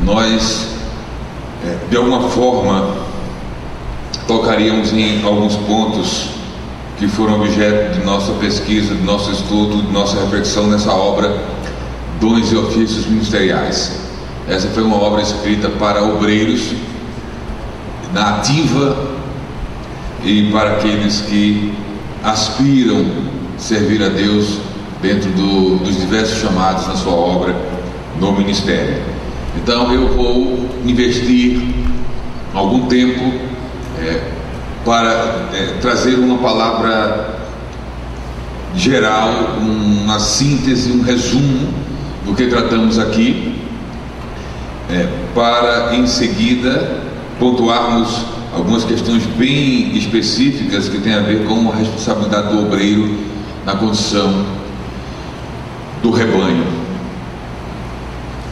nós, de alguma forma, tocaríamos em alguns pontos que foram objeto de nossa pesquisa, de nosso estudo, de nossa reflexão nessa obra Dons e Ofícios Ministeriais. Essa foi uma obra escrita para obreiros na ativa e para aqueles que aspiram servir a Deus dentro dos diversos chamados na sua obra no ministério. Então eu vou investir algum tempo para trazer uma palavra geral, uma síntese, um resumo do que tratamos aqui, para em seguida pontuarmos algumas questões bem específicas que têm a ver com a responsabilidade do obreiro na condução do rebanho.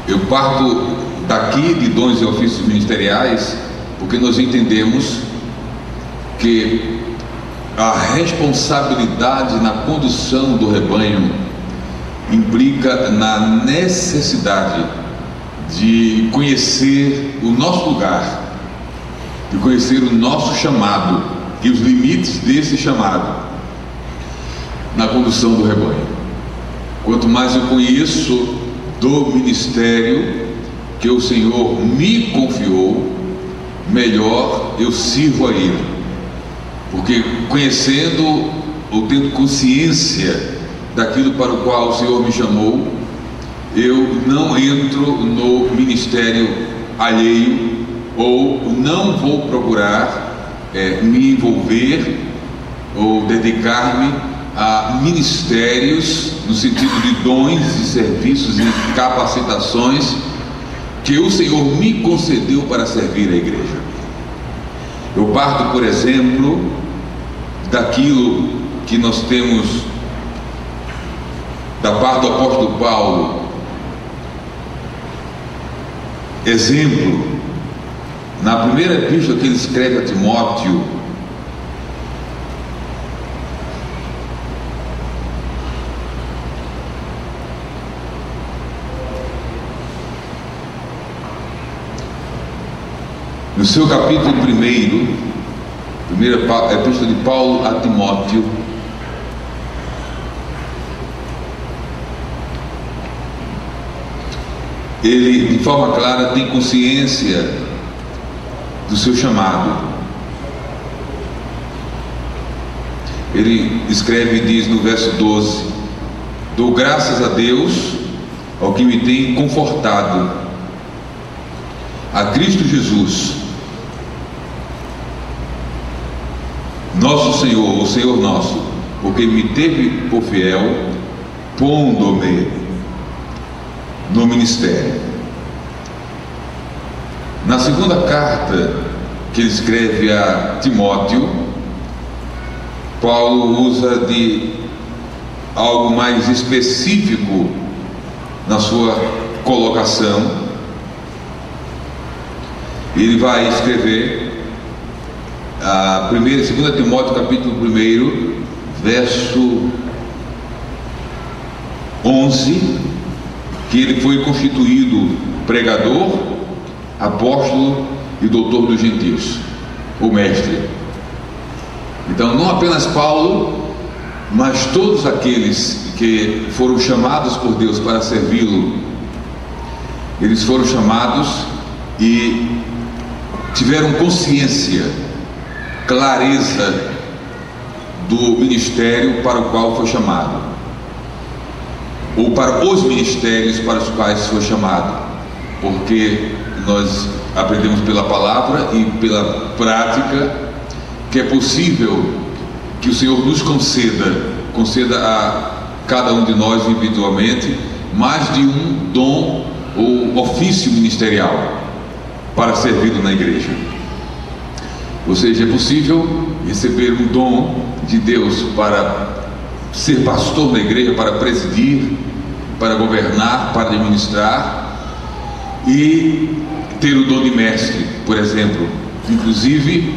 Eu parto daqui de dons e ofícios ministeriais porque nós entendemos que a responsabilidade na condução do rebanho implica na necessidade de conhecer o nosso lugar, de conhecer o nosso chamado e os limites desse chamado na condução do rebanho. Quanto mais eu conheço do ministério que o Senhor me confiou, melhor eu sirvo a Ele, porque conhecendo ou tendo consciência daquilo para o qual o Senhor me chamou, eu não entro no ministério alheio, ou não vou procurar me envolver ou dedicar-me a ministérios no sentido de dons e serviços e capacitações que o Senhor me concedeu para servir a igreja. Eu parto, por exemplo, daquilo que nós temos da parte do apóstolo Paulo, exemplo, na primeira epístola que ele escreve a Timóteo, no seu capítulo 1, primeira epístola de Paulo a Timóteo, ele de forma clara tem consciência do seu chamado. Ele escreve e diz no verso 12: dou graças a Deus ao que me tem confortado, a Cristo Jesus nosso Senhor, o Senhor nosso, porque me teve por fiel, pondo-me no ministério. Na segunda carta que ele escreve a Timóteo, Paulo usa de algo mais específico na sua colocação. Ele vai escrever a 2 Timóteo capítulo 1, verso 11, que ele foi constituído pregador, apóstolo e doutor dos gentios, o mestre. Então não apenas Paulo, mas todos aqueles que foram chamados por Deus para servi-lo, eles foram chamados e tiveram consciência, clareza do ministério para o qual foi chamado, ou para os ministérios para os quais foi chamado, porque nós aprendemos pela palavra e pela prática que é possível que o Senhor nos conceda a cada um de nós individualmente mais de um dom ou ofício ministerial para servi-lo na igreja. Ou seja, é possível receber um dom de Deus para ser pastor da igreja, para presidir, para governar, para administrar, e ter o dom de mestre, por exemplo. Inclusive,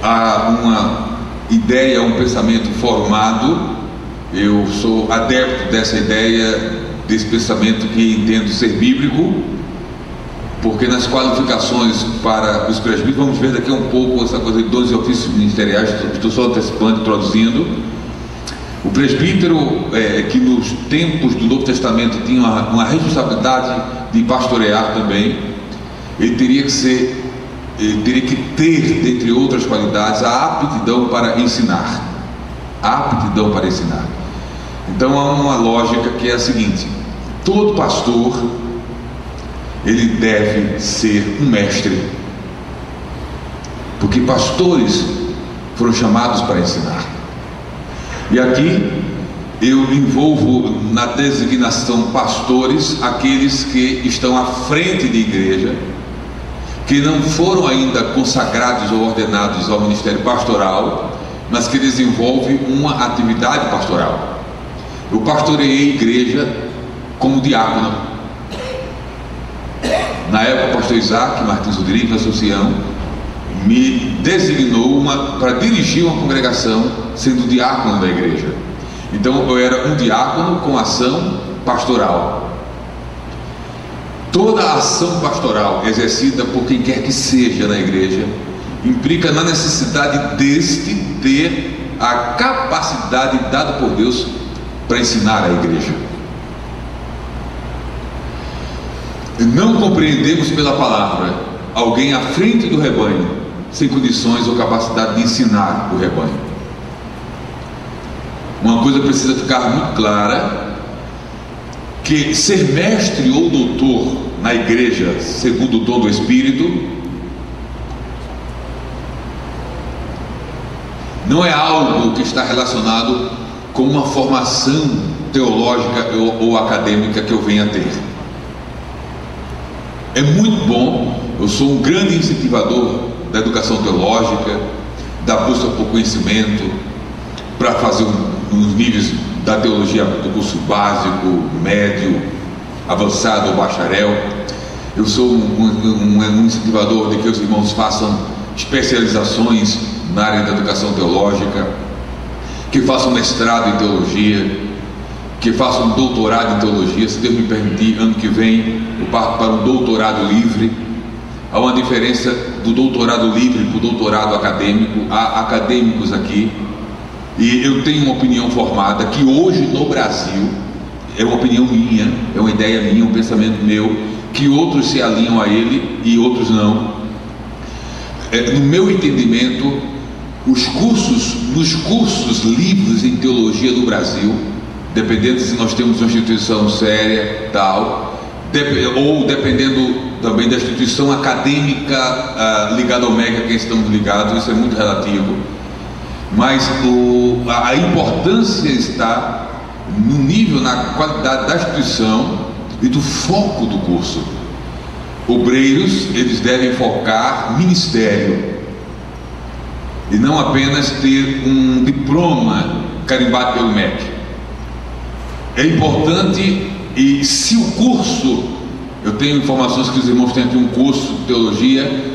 há uma ideia, um pensamento formado, eu sou adepto dessa ideia, desse pensamento que entendo ser bíblico, porque nas qualificações para os presbíteros, vamos ver daqui a um pouco essa coisa de 12 ofícios ministeriais, estou só antecipando, introduzindo. O presbítero, que nos tempos do Novo Testamento tinha uma responsabilidade de pastorear também, ele teria que ter, dentre outras qualidades, a aptidão para ensinar. A aptidão para ensinar. Então há uma lógica que é a seguinte: todo pastor, ele deve ser um mestre, porque pastores foram chamados para ensinar. E aqui eu envolvo na designação pastores aqueles que estão à frente de igreja, que não foram ainda consagrados ou ordenados ao ministério pastoral, mas que desenvolvem uma atividade pastoral. Eu pastoreei a igreja como diácono. Na época, o pastor Isaac Martins Rodrigues, associão, me designou para dirigir uma congregação, sendo diácono da igreja. Então eu era um diácono com ação pastoral. Toda a ação pastoral exercida por quem quer que seja na igreja implica na necessidade deste ter a capacidade dada por Deus para ensinar a igreja. Não compreendemos pela palavra alguém à frente do rebanho sem condições ou capacidade de ensinar o rebanho. Uma coisa precisa ficar muito clara: que ser mestre ou doutor na igreja, segundo o dom do Espírito, não é algo que está relacionado com uma formação teológica ou acadêmica que eu venha a ter. É muito bom, eu sou um grande incentivador da educação teológica, da busca por conhecimento, para fazer nos níveis da teologia do curso básico, médio, avançado ou bacharel. Eu sou um incentivador de que os irmãos façam especializações na área da educação teológica, que façam mestrado em teologia, que façam um doutorado em teologia. Se Deus me permitir, ano que vem eu parto para um doutorado livre. Há uma diferença do doutorado livre para o doutorado acadêmico. Há acadêmicos aqui, e eu tenho uma opinião formada que hoje no Brasil, é uma opinião minha, é uma ideia minha, um pensamento meu, que outros se alinham a ele e outros não. No meu entendimento, nos cursos livres em teologia do Brasil, dependendo se nós temos uma instituição séria, tal, ou dependendo também da instituição acadêmica ligada ao MEC a quem estamos ligados, isso é muito relativo, mas a importância está no nível, na qualidade da instituição e do foco do curso. Obreiros, eles devem focar ministério e não apenas ter um diploma carimbado pelo MEC. É importante, e se o curso, eu tenho informações que os irmãos têm aqui um curso de teologia,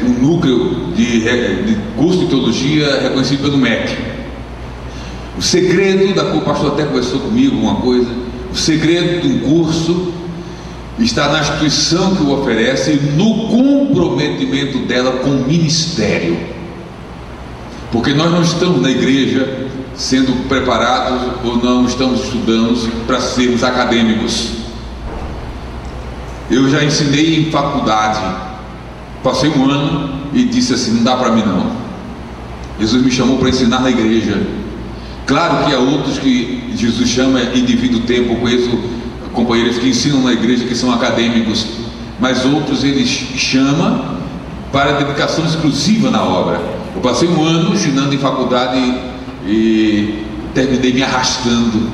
um núcleo de curso de teologia reconhecido pelo MEC. O segredo o pastor até conversou comigo uma coisa: o segredo de um curso está na instituição que o oferece e no comprometimento dela com o ministério. Porque nós não estamos na igreja sendo preparados ou não estamos estudando para sermos acadêmicos. Eu já ensinei em faculdade, passei um ano e disse assim: não dá para mim não. Jesus me chamou para ensinar na igreja. Claro que há outros que Jesus chama e divide o tempo. Eu conheço companheiros que ensinam na igreja que são acadêmicos, mas outros ele chama para dedicação exclusiva na obra. Eu passei um ano ensinando em faculdade e terminei me arrastando,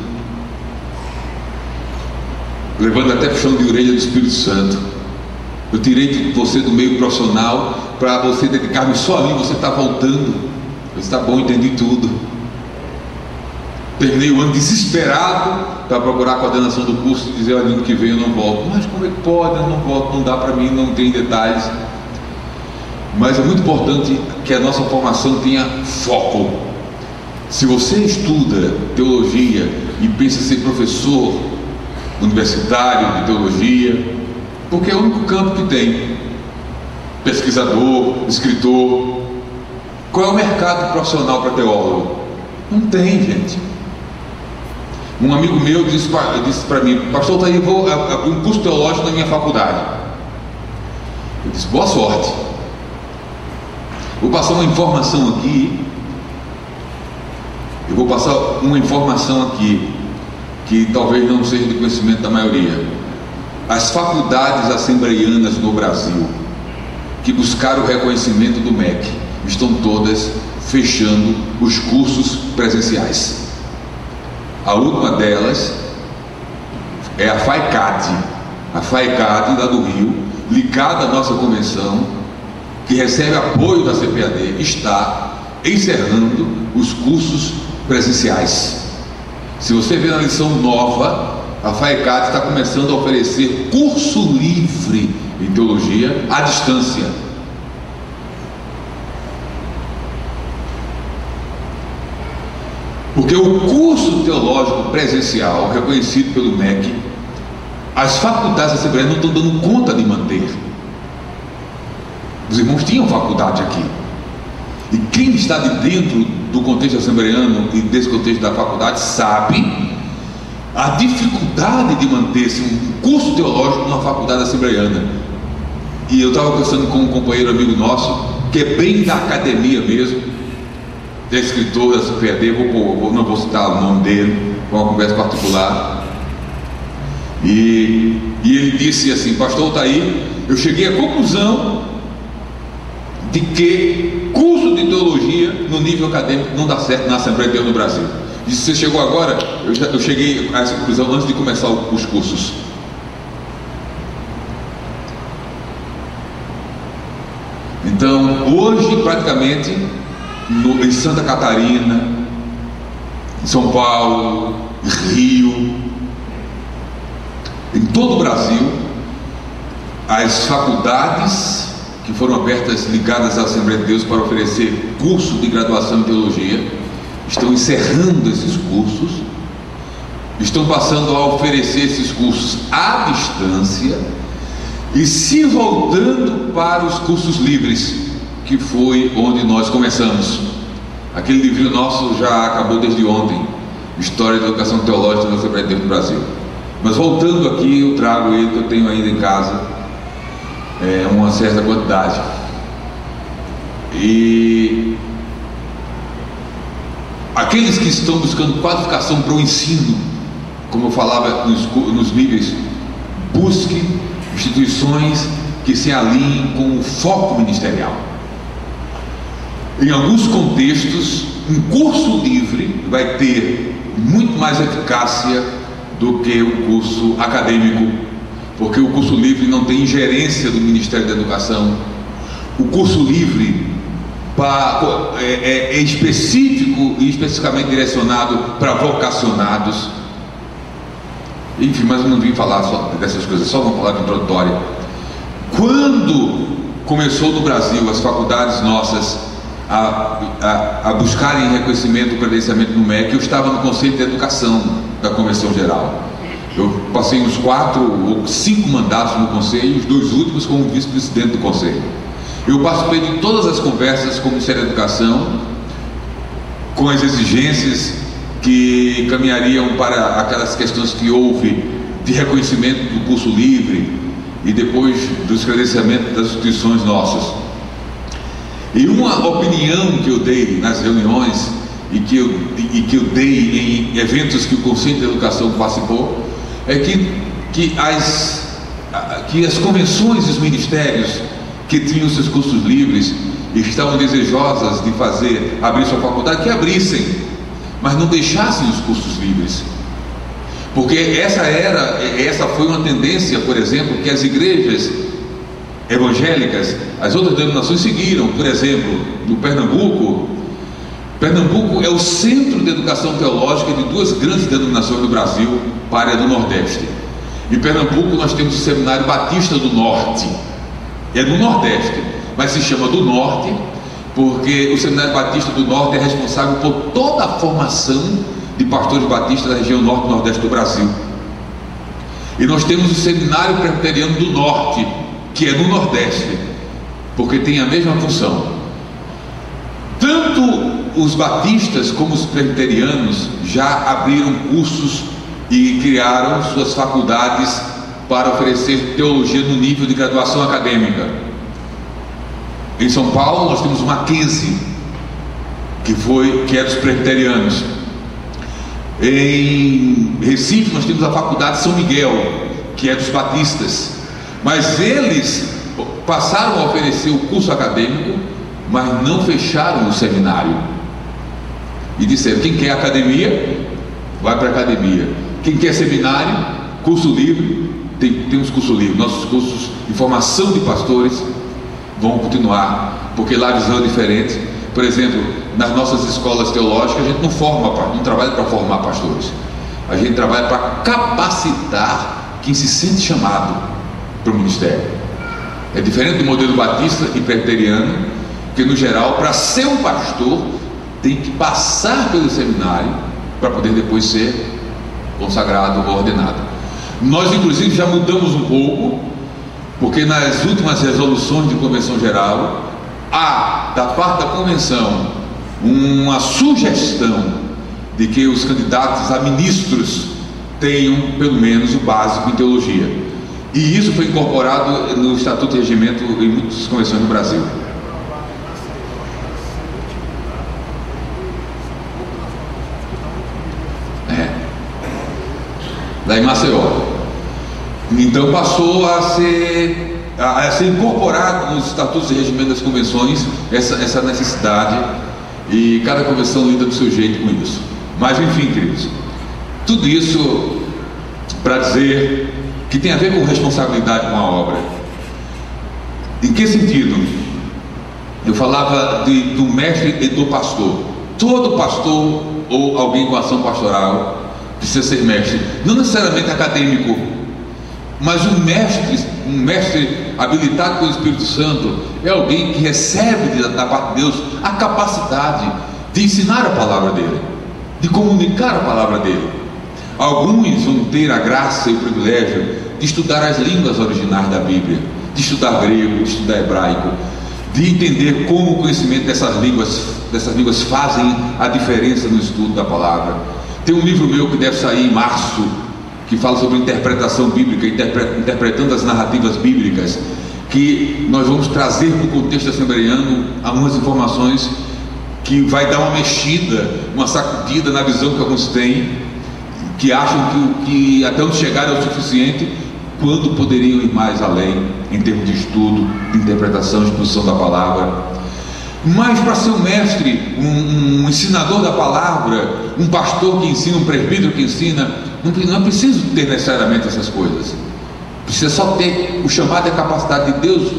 levando até puxão de orelha do Espírito Santo. Eu tirei você do meio profissional para você dedicar-me só ali. Você está voltando. Está bom, entendi tudo. Terminei o ano desesperado para procurar a coordenação do curso e dizer: olha, ano que vem eu não volto. Mas como é que pode? Eu não volto, não dá para mim, não tem detalhes. Mas é muito importante que a nossa formação tenha foco. Se você estuda teologia e pensa em ser professor universitário de teologia, porque é o único campo que tem pesquisador, escritor. Qual é o mercado profissional para teólogo? Não tem, gente. Um amigo meu disse para mim: pastor, tá aí, vou abrir um curso teológico na minha faculdade. Eu disse: boa sorte. Vou passar uma informação aqui. Eu vou passar uma informação aqui que talvez não seja de conhecimento da maioria. As faculdades assembleianas no Brasil que buscaram o reconhecimento do MEC estão todas fechando os cursos presenciais. A última delas é a FAICAD. A FAICAD lá do Rio, ligada à nossa convenção, que recebe apoio da CPAD, está encerrando os cursos presenciais. Se você vê na lição nova, a FAICAD está começando a oferecer curso livre em teologia à distância. Porque o curso teológico presencial, reconhecido pelo MEC, as faculdades assembleianas não estão dando conta de manter. Os irmãos tinham faculdade aqui. E quem está de dentro do contexto assembleiano e desse contexto da faculdade sabe a dificuldade de manter-se um curso teológico numa faculdade assembleiana. E eu estava conversando com um companheiro amigo nosso, que é bem da academia mesmo, é escritor da CPAD, não vou citar o nome dele, com uma conversa particular. E ele disse assim: pastor, está aí, eu cheguei à conclusão de que curso de teologia no nível acadêmico não dá certo na Assembleia de Deus no Brasil. Disse: você chegou agora? Eu cheguei a essa conclusão antes de começar os cursos. Então, hoje, praticamente, em Santa Catarina, em São Paulo, Rio, em todo o Brasil, as faculdades que foram abertas ligadas à Assembleia de Deus para oferecer curso de graduação em teologia estão encerrando esses cursos, estão passando a oferecer esses cursos à distância e se voltando para os cursos livres, que foi onde nós começamos. Aquele livrinho nosso já acabou desde ontem, História da Educação Teológica da Assembleia de Deus no Brasil. Mas voltando aqui, eu trago ele, que eu tenho ainda em casa, uma certa quantidade. E aqueles que estão buscando qualificação para o ensino, como eu falava nos níveis, busque instituições que se alinhem com o foco ministerial. Em alguns contextos, um curso livre vai ter muito mais eficácia do que o curso acadêmico, porque o curso livre não tem ingerência do Ministério da Educação. O curso livre é específico e especificamente direcionado para vocacionados. Enfim, mas eu não vim falar só dessas coisas, só uma palavra introdutória. Quando começou no Brasil as faculdades nossas a buscarem reconhecimento e credenciamento no MEC, eu estava no Conselho de Educação da Convenção Geral. Eu passei uns 4 ou 5 mandatos no Conselho, os 2 últimos como vice-presidente do Conselho. Eu participei de todas as conversas com o Ministério da Educação, com as exigências que caminhariam para aquelas questões que houve de reconhecimento do curso livre e depois dos credenciamentos das instituições nossas. E uma opinião que eu dei nas reuniões e que eu dei em eventos que o Conselho de Educação participou é que as convenções e os ministérios que tinham seus cursos livres e estavam desejosas de abrir sua faculdade, que abrissem, mas não deixassem os cursos livres, porque essa foi uma tendência, por exemplo, que as igrejas evangélicas, as outras denominações seguiram. Por exemplo, no Pernambuco é o centro de educação teológica de 2 grandes denominações do Brasil para a área do Nordeste. Em Pernambuco nós temos o Seminário Batista do Norte, é do Nordeste, mas se chama do Norte porque o Seminário Batista do Norte é responsável por toda a formação de pastores batistas da região norte e nordeste do Brasil. E nós temos o Seminário Presbiteriano do Norte, que é no Nordeste, porque tem a mesma função. Tanto os batistas como os presbiterianos já abriram cursos e criaram suas faculdades para oferecer teologia no nível de graduação acadêmica. Em São Paulo nós temos o Mackenzie, que é dos presbiterianos. Em Recife nós temos a Faculdade São Miguel, que é dos batistas. Mas eles passaram a oferecer o curso acadêmico, mas não fecharam o seminário. E disseram: quem quer academia, vai para a academia. Quem quer seminário, curso livre, tem os cursos livres. Nossos cursos de formação de pastores vão continuar, porque lá a visão é diferente. Por exemplo, nas nossas escolas teológicas, a gente não trabalha para formar pastores. A gente trabalha para capacitar quem se sente chamado para o ministério. É diferente do modelo batista e presbiteriano, que no geral, para ser um pastor, tem que passar pelo seminário para poder depois ser consagrado ou ordenado. Nós inclusive já mudamos um pouco, porque nas últimas resoluções de convenção geral há da parte da convenção uma sugestão de que os candidatos a ministros tenham pelo menos o básico em teologia, e isso foi incorporado no Estatuto de Regimento em muitas convenções no Brasil. Lá em Maceió. Então passou a ser incorporado nos estatutos e regimentos das convenções essa necessidade, e cada convenção lida do seu jeito com isso. Mas enfim, queridos, tudo isso para dizer que tem a ver com responsabilidade com a obra. Em que sentido? Eu falava do mestre e do pastor. Todo pastor ou alguém com ação pastoral precisa ser mestre, não necessariamente acadêmico, mas um mestre habilitado pelo Espírito Santo é alguém que recebe da parte de Deus a capacidade de ensinar a palavra dele, de comunicar a palavra dele. Alguns vão ter a graça e o privilégio de estudar as línguas originais da Bíblia, de estudar grego, de estudar hebraico, de entender como o conhecimento dessas línguas fazem a diferença no estudo da palavra. Tem um livro meu que deve sair em março, que fala sobre interpretação bíblica, interpretando as narrativas bíblicas, que nós vamos trazer para o contexto assembleiano algumas informações que vai dar uma mexida, uma sacudida na visão que alguns têm, que acham que até onde chegar é o suficiente, quando poderiam ir mais além em termos de estudo, de interpretação, de exposição da palavra. Mas para ser um mestre, um ensinador da palavra, um pastor que ensina, um presbítero que ensina, não é preciso ter necessariamente essas coisas. Precisa só ter o chamado e a capacidade de Deus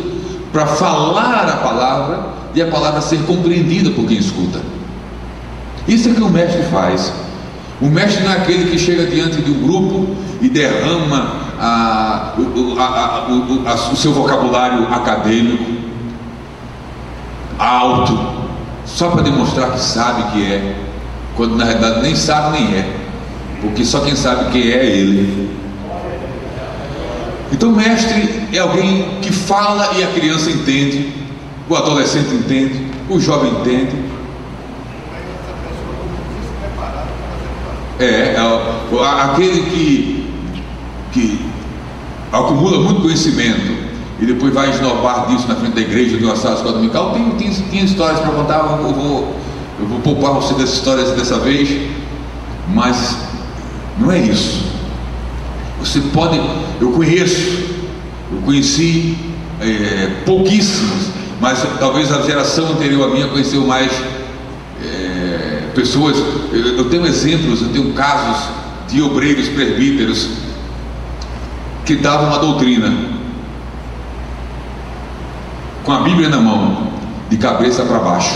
para falar a palavra e a palavra ser compreendida por quem escuta. Isso é que o mestre faz. O mestre não é aquele que chega diante de um grupo e derrama o seu vocabulário acadêmico alto, só para demonstrar que sabe que é, quando na realidade nem sabe nem é, porque só quem sabe que é ele. Então, mestre é alguém que fala e a criança entende, o adolescente entende, o jovem entende. Aquele que acumula muito conhecimento e depois vai esnobar disso na frente da igreja de uma sala de escola dominical. Tem histórias para contar, eu vou poupar você dessas histórias dessa vez, mas não é isso. Você pode, eu conheci pouquíssimos, mas talvez a geração anterior à minha conheceu mais pessoas. Eu tenho exemplos, eu tenho casos de obreiros presbíteros que davam uma doutrina com a Bíblia na mão, de cabeça para baixo.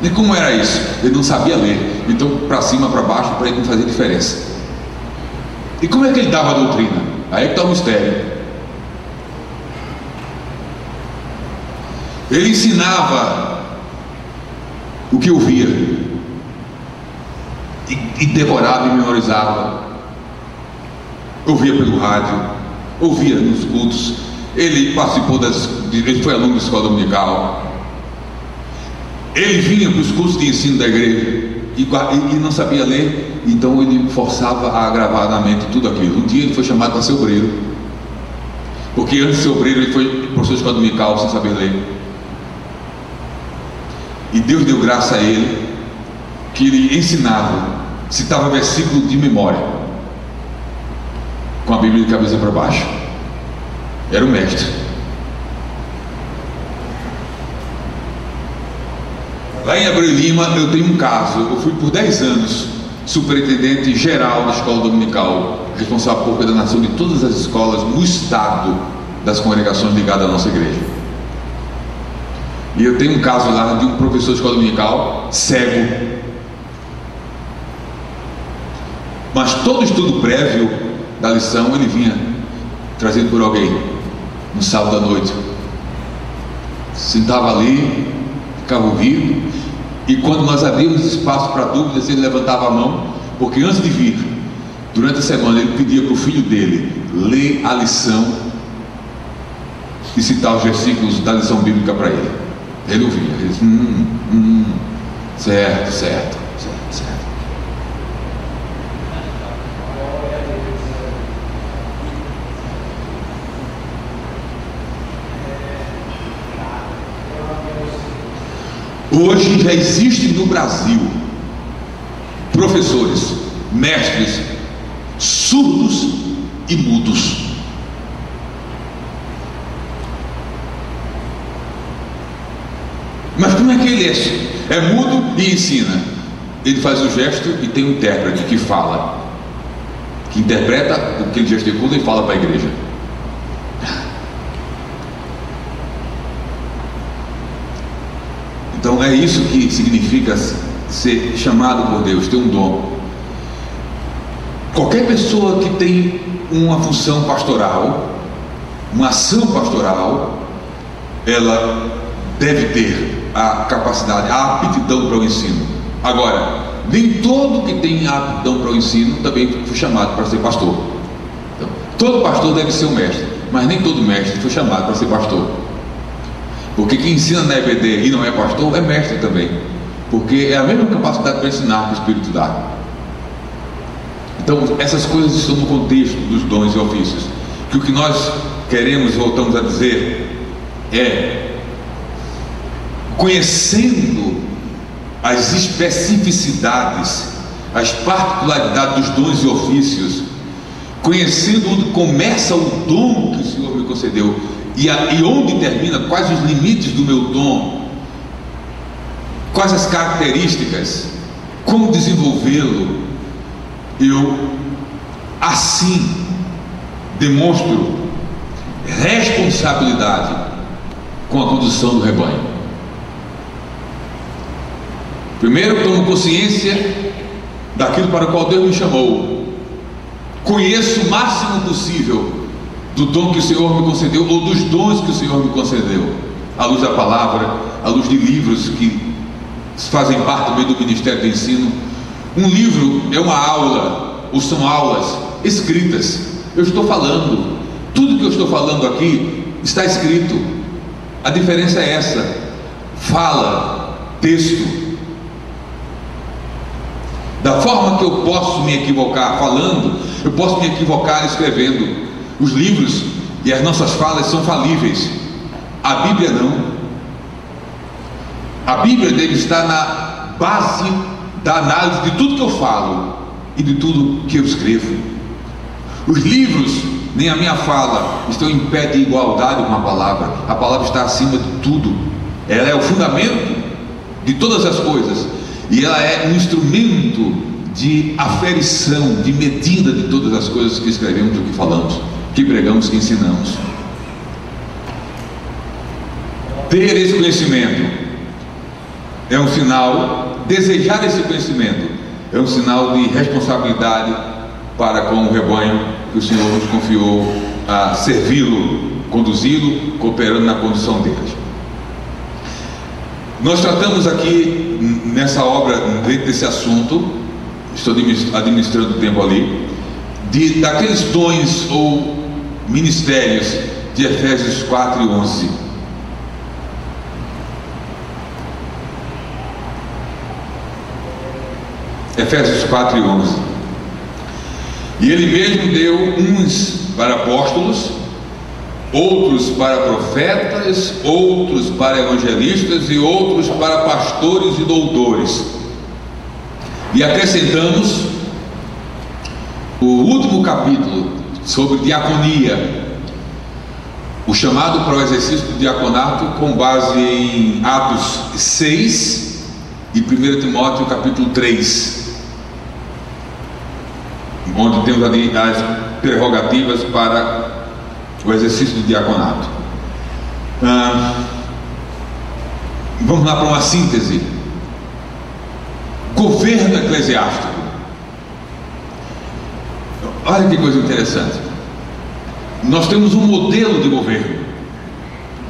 E como era isso? Ele não sabia ler, então para cima, para baixo, para ele não fazia diferença. E como é que ele dava a doutrina? Aí é que está o mistério. Ele ensinava o que ouvia. e decorava e memorizava. Ouvia pelo rádio, ouvia nos cultos. Ele participou ele foi aluno da escola dominical. Ele vinha para os cursos de ensino da igreja e não sabia ler, então ele forçava a gravar na mente tudo aquilo. Um dia ele foi chamado para ser obreiro, porque antes de ser obreiro ele foi professor de escola dominical sem saber ler. E Deus deu graça a ele, que ele ensinava, citava versículo de memória, com a Bíblia de cabeça para baixo. Era o mestre. Lá em Abreu Lima eu tenho um caso. Eu fui por 10 anos superintendente geral da escola dominical, responsável por coordenação de todas as escolas no estado das congregações ligadas à nossa igreja. E eu tenho um caso lá de um professor de escola dominical cego, mas todo estudo prévio da lição ele vinha trazido por alguém no sábado à noite, sentava ali, ficava ouvindo, e quando nós abríamos espaço para dúvidas ele levantava a mão, porque antes de vir, durante a semana, ele pedia para o filho dele ler a lição e citar os versículos da lição bíblica para ele. Ele ouvia, ele disse, certo. Hoje já existem no Brasil professores, mestres surdos e mudos. Mas como é que ele é? É mudo e ensina. Ele faz o gesto e tem um intérprete que fala, que interpreta o que ele gesticula e fala para a igreja. Então é isso que significa ser chamado por Deus, ter um dom. Qualquer pessoa que tem uma função pastoral, uma ação pastoral, ela deve ter a capacidade, a aptidão para o ensino. Agora, nem todo que tem a aptidão para o ensino também foi chamado para ser pastor. Então, todo pastor deve ser um mestre, mas nem todo mestre foi chamado para ser pastor. Porque quem ensina na EBD e não é pastor é mestre também, porque é a mesma capacidade para ensinar que o Espírito dá. Então essas coisas estão no contexto dos dons e ofícios, que o que nós queremos, voltamos a dizer, é conhecendo as especificidades, as particularidades dos dons e ofícios, conhecendo onde começa o dom que o Senhor me concedeu e onde termina, quais os limites do meu dom, quais as características, como desenvolvê-lo, eu assim demonstro responsabilidade com a condução do rebanho. Primeiro, tomo consciência daquilo para o qual Deus me chamou, conheço o máximo possível do dom que o Senhor me concedeu, ou dos dons que o Senhor me concedeu, à luz da palavra, à luz de livros que fazem parte também do ministério do ensino. Um livro é uma aula, ou são aulas escritas. Eu estou falando, tudo que eu estou falando aqui está escrito. A diferença é essa: fala, texto. Da forma que eu posso me equivocar falando, eu posso me equivocar escrevendo. Os livros e as nossas falas são falíveis, a Bíblia não. A Bíblia deve estar na base da análise de tudo que eu falo e de tudo que eu escrevo. Os livros, nem a minha fala, estão em pé de igualdade com a palavra está acima de tudo, ela é o fundamento de todas as coisas, e ela é um instrumento de aferição, de medida de todas as coisas que escrevemos ou que falamos, que pregamos, que ensinamos. Ter esse conhecimento é um sinal, desejar esse conhecimento é um sinal de responsabilidade para com o rebanho que o Senhor nos confiou a servi-lo, conduzi-lo, cooperando na condução deles. Nós tratamos aqui nessa obra, dentro desse assunto, estou administrando o tempo ali, daqueles dons ou ministérios de Efésios 4 e 11. Efésios 4 e 11. E ele mesmo deu uns para apóstolos, outros para profetas, outros para evangelistas e outros para pastores e doutores. E acrescentamos o último capítulo sobre diaconia, o chamado para o exercício do diaconato, com base em Atos 6 e 1 Timóteo capítulo 3, onde temos ali as prerrogativas para o exercício do diaconato. Vamos lá para uma síntese. Governo eclesiástico. Olha que coisa interessante. Nós temos um modelo de governo.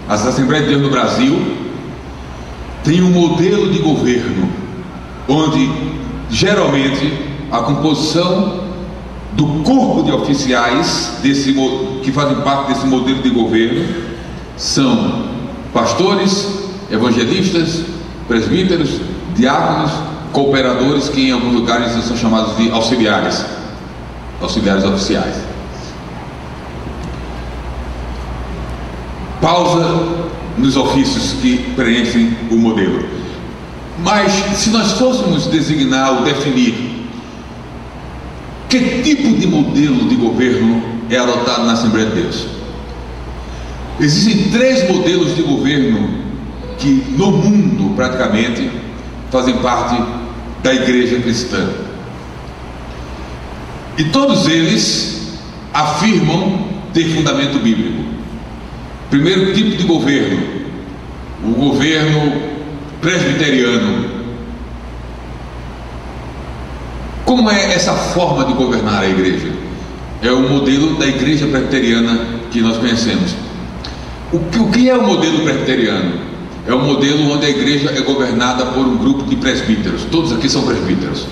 As Assembleias de Deus no Brasil têm um modelo de governo onde geralmente a composição do corpo de oficiais que fazem parte desse modelo de governo são pastores, evangelistas, presbíteros, diáconos, cooperadores, que em alguns lugares são chamados de auxiliares oficiais. Pausa nos ofícios que preenchem o modelo. Mas se nós fôssemos designar ou definir que tipo de modelo de governo é adotado na Assembleia de Deus? Existem 3 modelos de governo que no mundo praticamente fazem parte da igreja cristã, e todos eles afirmam ter fundamento bíblico. Primeiro tipo de governo, o governo presbiteriano. Como é essa forma de governar a igreja? É o modelo da igreja presbiteriana que nós conhecemos. O que é o modelo presbiteriano? É um modelo onde a igreja é governada por um grupo de presbíteros. Todos aqui são presbíteros.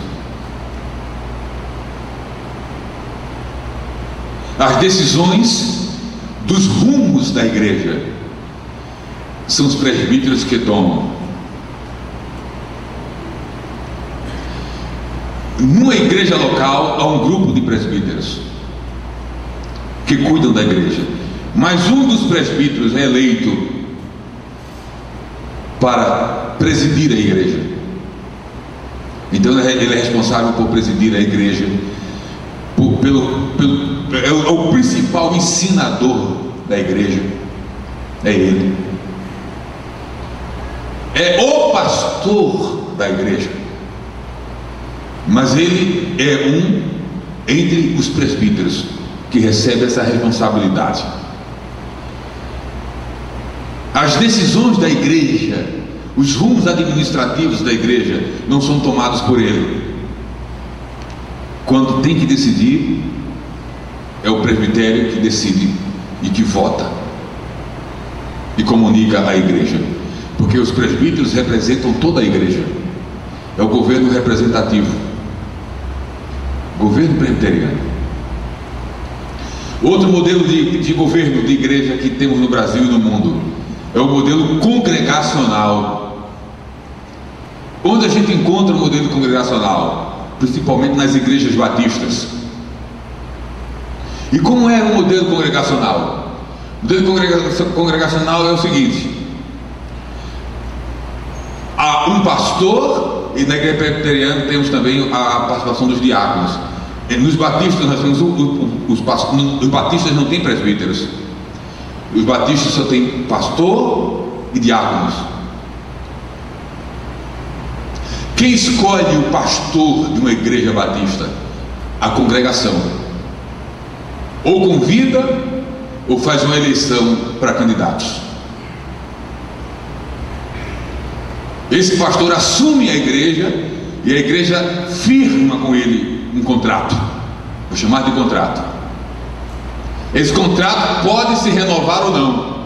As decisões dos rumos da igreja são os presbíteros que tomam. Numa igreja local há um grupo de presbíteros que cuidam da igreja, mas um dos presbíteros é eleito para presidir a igreja. Então ele é responsável por presidir a igreja, é o principal ensinador da igreja, é ele, é o pastor da igreja, mas ele é um entre os presbíteros que recebe essa responsabilidade. As decisões da igreja, os rumos administrativos da igreja não são tomados por ele. Quando tem que decidir, é o presbitério que decide e que vota e comunica à igreja, porque os presbíteros representam toda a igreja. É o governo representativo, governo presbiteriano. Outro modelo de governo de igreja que temos no Brasil e no mundo é o modelo congregacional. Onde a gente encontra o modelo congregacional? Principalmente nas igrejas batistas. E como é o modelo congregacional? O modelo congregacional é o seguinte: há um pastor, e na igreja presbiteriana temos também a participação dos diáconos. Nos batistas nós temos os batistas não têm presbíteros. Os batistas só têm pastor e diáconos. Quem escolhe o pastor de uma igreja batista? A congregação. Ou convida, ou faz uma eleição para candidatos. Esse pastor assume a igreja e a igreja firma com ele um contrato. Vou chamar de contrato. Esse contrato pode se renovar ou não,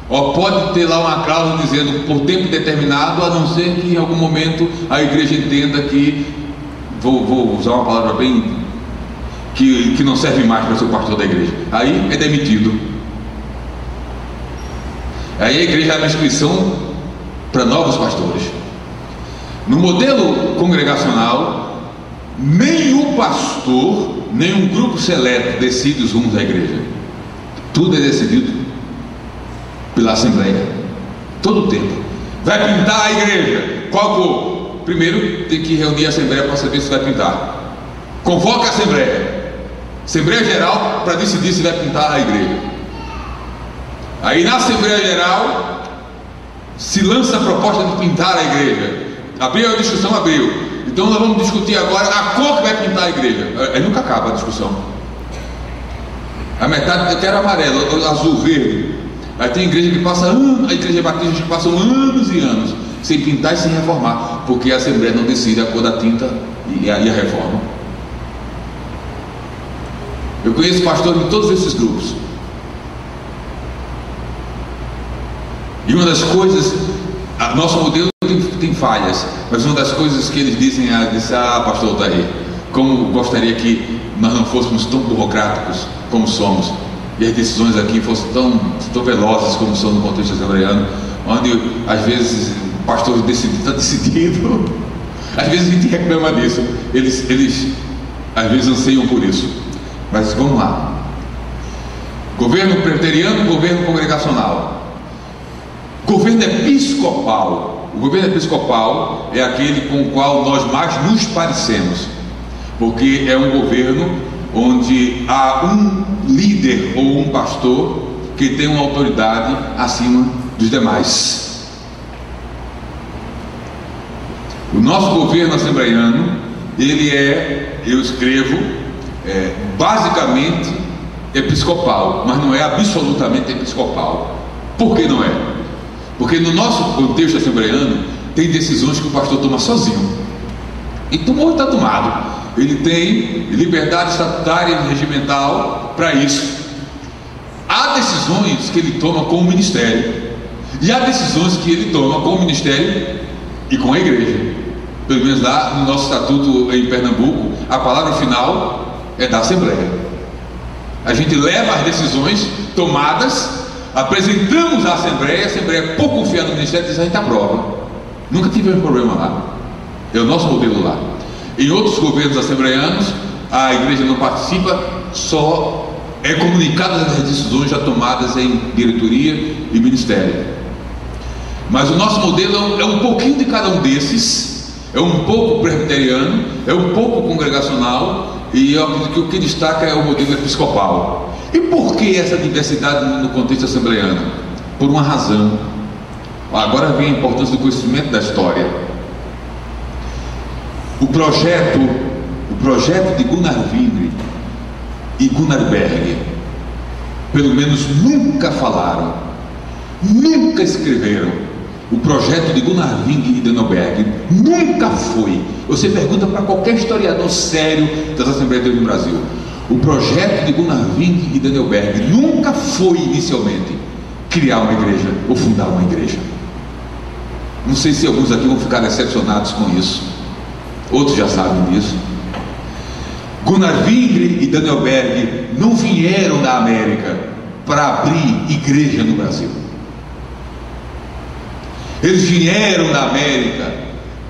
ou pode ter lá uma cláusula dizendo por tempo determinado, a não ser que em algum momento a igreja entenda que vou usar uma palavra bem que não serve mais para ser o pastor da igreja, aí é demitido. Aí a igreja abre inscrição para novos pastores. No modelo congregacional, nem o pastor, nem um grupo seleto decide os rumos da igreja. Tudo é decidido pela Assembleia, todo o tempo. Vai pintar a igreja, qual cor? Primeiro tem que reunir a Assembleia para saber se vai pintar. Convoca a Assembleia Geral para decidir se vai pintar a igreja. Aí na Assembleia Geral se lança a proposta de pintar a igreja. Abriu a discussão, abriu. Então nós vamos discutir agora a cor que vai pintar a igreja. Aí nunca acaba a discussão. A metade eu quero amarelo, azul, verde. Aí tem igreja que passa anos, a igreja batista que passam anos e anos sem pintar e sem reformar, porque a Assembleia não decide a cor da tinta e a reforma. Eu conheço pastores de todos esses grupos. E uma das coisas, nosso modelo tem falhas, mas uma das coisas que eles dizem pastor, tá aí, como gostaria que nós não fôssemos tão burocráticos como somos, e as decisões aqui fossem tão velozes como são no contexto assembleiano, onde às vezes o pastor está decidido, às vezes a gente reclama disso, eles às vezes anseiam por isso. Mas vamos lá. Governo presbiteriano, governo congregacional, governo episcopal. O governo episcopal é aquele com o qual nós mais nos parecemos, porque é um governo onde há um líder ou um pastor que tem uma autoridade acima dos demais. O nosso governo assembleiano, ele eu escrevo, basicamente episcopal, mas não é absolutamente episcopal. Por que não é? Porque no nosso contexto assembleiano tem decisões que o pastor toma sozinho, e tomou e está tomado. Ele tem liberdade estatutária e regimental para isso. Há decisões que ele toma com o ministério, e há decisões que ele toma com o ministério e com a igreja. Pelo menos lá no nosso estatuto em Pernambuco, a palavra final é da Assembleia. A gente leva as decisões tomadas, apresentamos à Assembleia, a Assembleia, por confiar no ministério, diz: a gente aprova. Nunca tivemos problema lá. É o nosso modelo lá. Em outros governos assembleianos, a igreja não participa, só é comunicada as decisões já tomadas em diretoria e ministério. Mas o nosso modelo é um pouquinho de cada um desses, é um pouco presbiteriano, é um pouco congregacional, e eu acredito que o que destaca é o modelo episcopal. E por que essa diversidade no contexto assembleiano? Por uma razão. Agora vem a importância do conhecimento da história. O projeto de Gunnar Wingre e Gunnar Berg, pelo menos nunca falaram, nunca escreveram. O projeto de Gunnar Wingre e Daniel Berg nunca foi. Você pergunta para qualquer historiador sério das Assembleias de Deus no Brasil, o projeto de Gunnar Wingre e Daniel Berg nunca foi inicialmente criar uma igreja ou fundar uma igreja. Não sei se alguns aqui vão ficar decepcionados com isso, outros já sabem disso. Gunnar Wingre e Daniel Berg não vieram da América para abrir igreja no Brasil. Eles vieram da América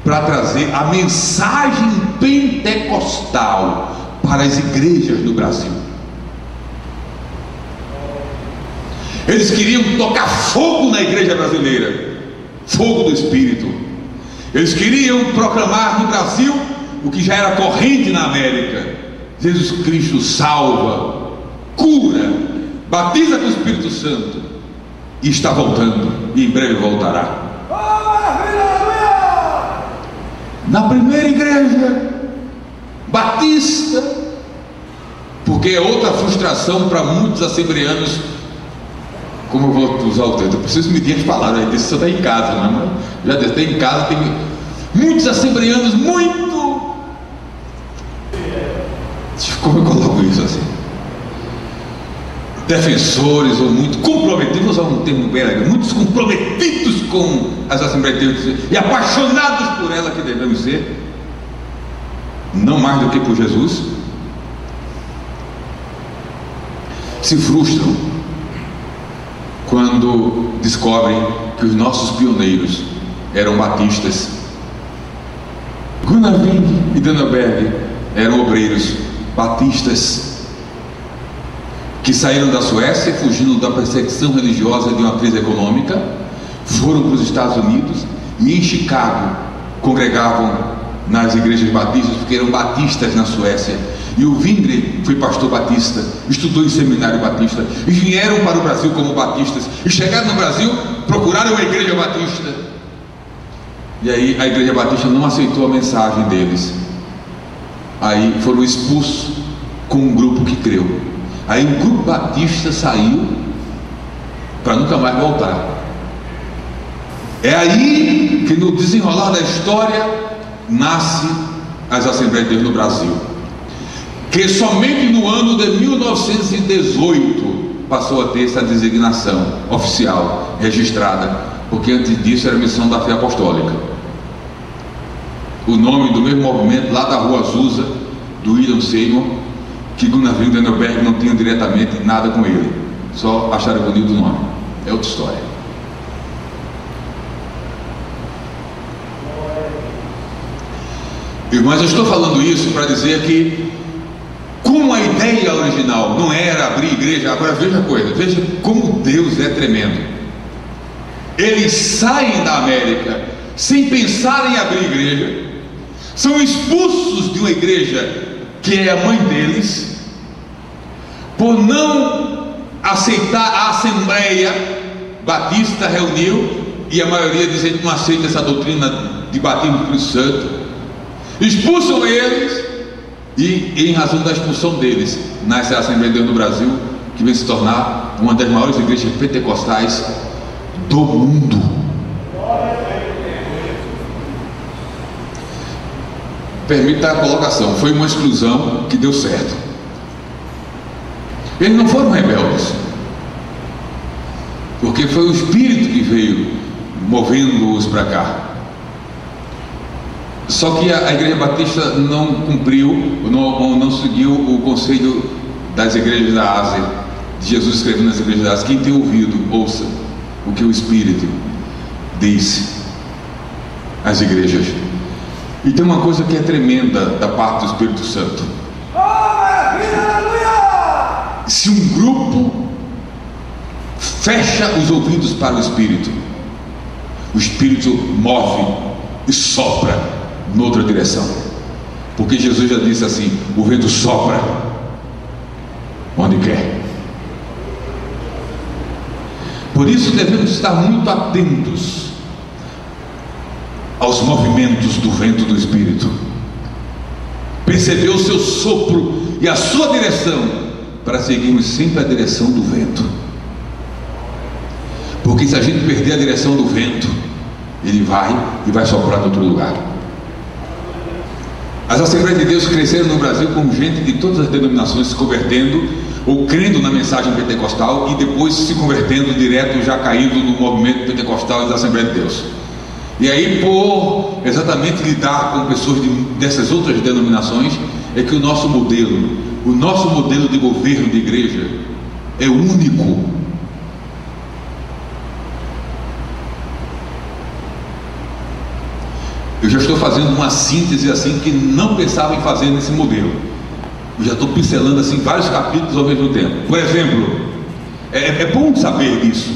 para trazer a mensagem pentecostal para as igrejas do Brasil. Eles queriam tocar fogo na igreja brasileira, fogo do Espírito. Eles queriam proclamar no Brasil o que já era corrente na América: Jesus Cristo salva, cura, batiza com o Espírito Santo, e está voltando, e em breve voltará. Na primeira igreja batista, porque é outra frustração para muitos assembleanos. Como eu vou usar o tempo? Eu preciso medir as palavras aí, isso está em casa, né? Já está em casa, tem muitos assembleanos muito. Como eu coloco isso assim? Defensores ou muito comprometidos, vou usar um termo bem legal, muitos comprometidos com as Assembleias de Deus e apaixonados por ela que devemos ser, não mais do que por Jesus, se frustram quando descobrem que os nossos pioneiros eram batistas. Gunnar Wing e Danneberg eram obreiros batistas que saíram da Suécia fugindo da perseguição religiosa de uma crise econômica, foram para os Estados Unidos e em Chicago congregavam nas igrejas batistas, porque eram batistas na Suécia. E o Wingre foi pastor batista, estudou em seminário batista, e vieram para o Brasil como batistas, e chegaram no Brasil, procuraram a igreja batista, e aí a igreja batista não aceitou a mensagem deles. Aí foram expulsos com um grupo que creu. Aí o grupo batista saiu para nunca mais voltar. É aí que no desenrolar da história nasce as Assembleias de Deus no Brasil, que somente no ano de 1918 passou a ter essa designação oficial registrada, porque antes disso era Missão da Fé Apostólica. O nome do mesmo movimento lá da Rua Azusa, do William Seymour, que Gunnar Wing e Danneberg não tinham diretamente nada com ele, só acharam bonito o nome. É outra história. Mas eu estou falando isso para dizer que, como a ideia original não era abrir igreja, agora veja a coisa, veja como Deus é tremendo. Eles saem da América sem pensar em abrir igreja, são expulsos de uma igreja que é a mãe deles, por não aceitar. A Assembleia Batista reuniu e a maioria dizendo que não aceita essa doutrina de batismo do Espírito Santo. Expulsam eles, e em razão da expulsão deles nasce a Assembleia de Deus no Brasil, que vem se tornar uma das maiores igrejas pentecostais do mundo. Permita a colocação, foi uma exclusão que deu certo. Eles não foram rebeldes, porque foi o Espírito que veio movendo-os para cá. Só que a Igreja Batista não cumpriu, não seguiu o conselho das igrejas da Ásia, de Jesus escrevendo nas igrejas da Ásia: quem tem ouvido, ouça o que o Espírito disse às igrejas. E tem uma coisa que é tremenda da parte do Espírito Santo. Se um grupo fecha os ouvidos para o Espírito move e sopra noutra direção, porque Jesus já disse assim: o vento sopra onde quer. Por isso devemos estar muito atentos aos movimentos do vento do Espírito, perceber o seu sopro e a sua direção, para seguirmos sempre a direção do vento. Porque se a gente perder a direção do vento, ele vai soprar em outro lugar. As Assembleias de Deus cresceram no Brasil com gente de todas as denominações se convertendo ou crendo na mensagem pentecostal e depois se convertendo direto, já caindo no movimento pentecostal das Assembleias de Deus. E aí, por exatamente lidar com pessoas dessas outras denominações, é que o nosso modelo de governo de igreja é único. Eu já estou fazendo uma síntese assim que não pensava em fazer nesse modelo. Eu já estou pincelando assim vários capítulos ao mesmo tempo. Por exemplo, é bom saber disso.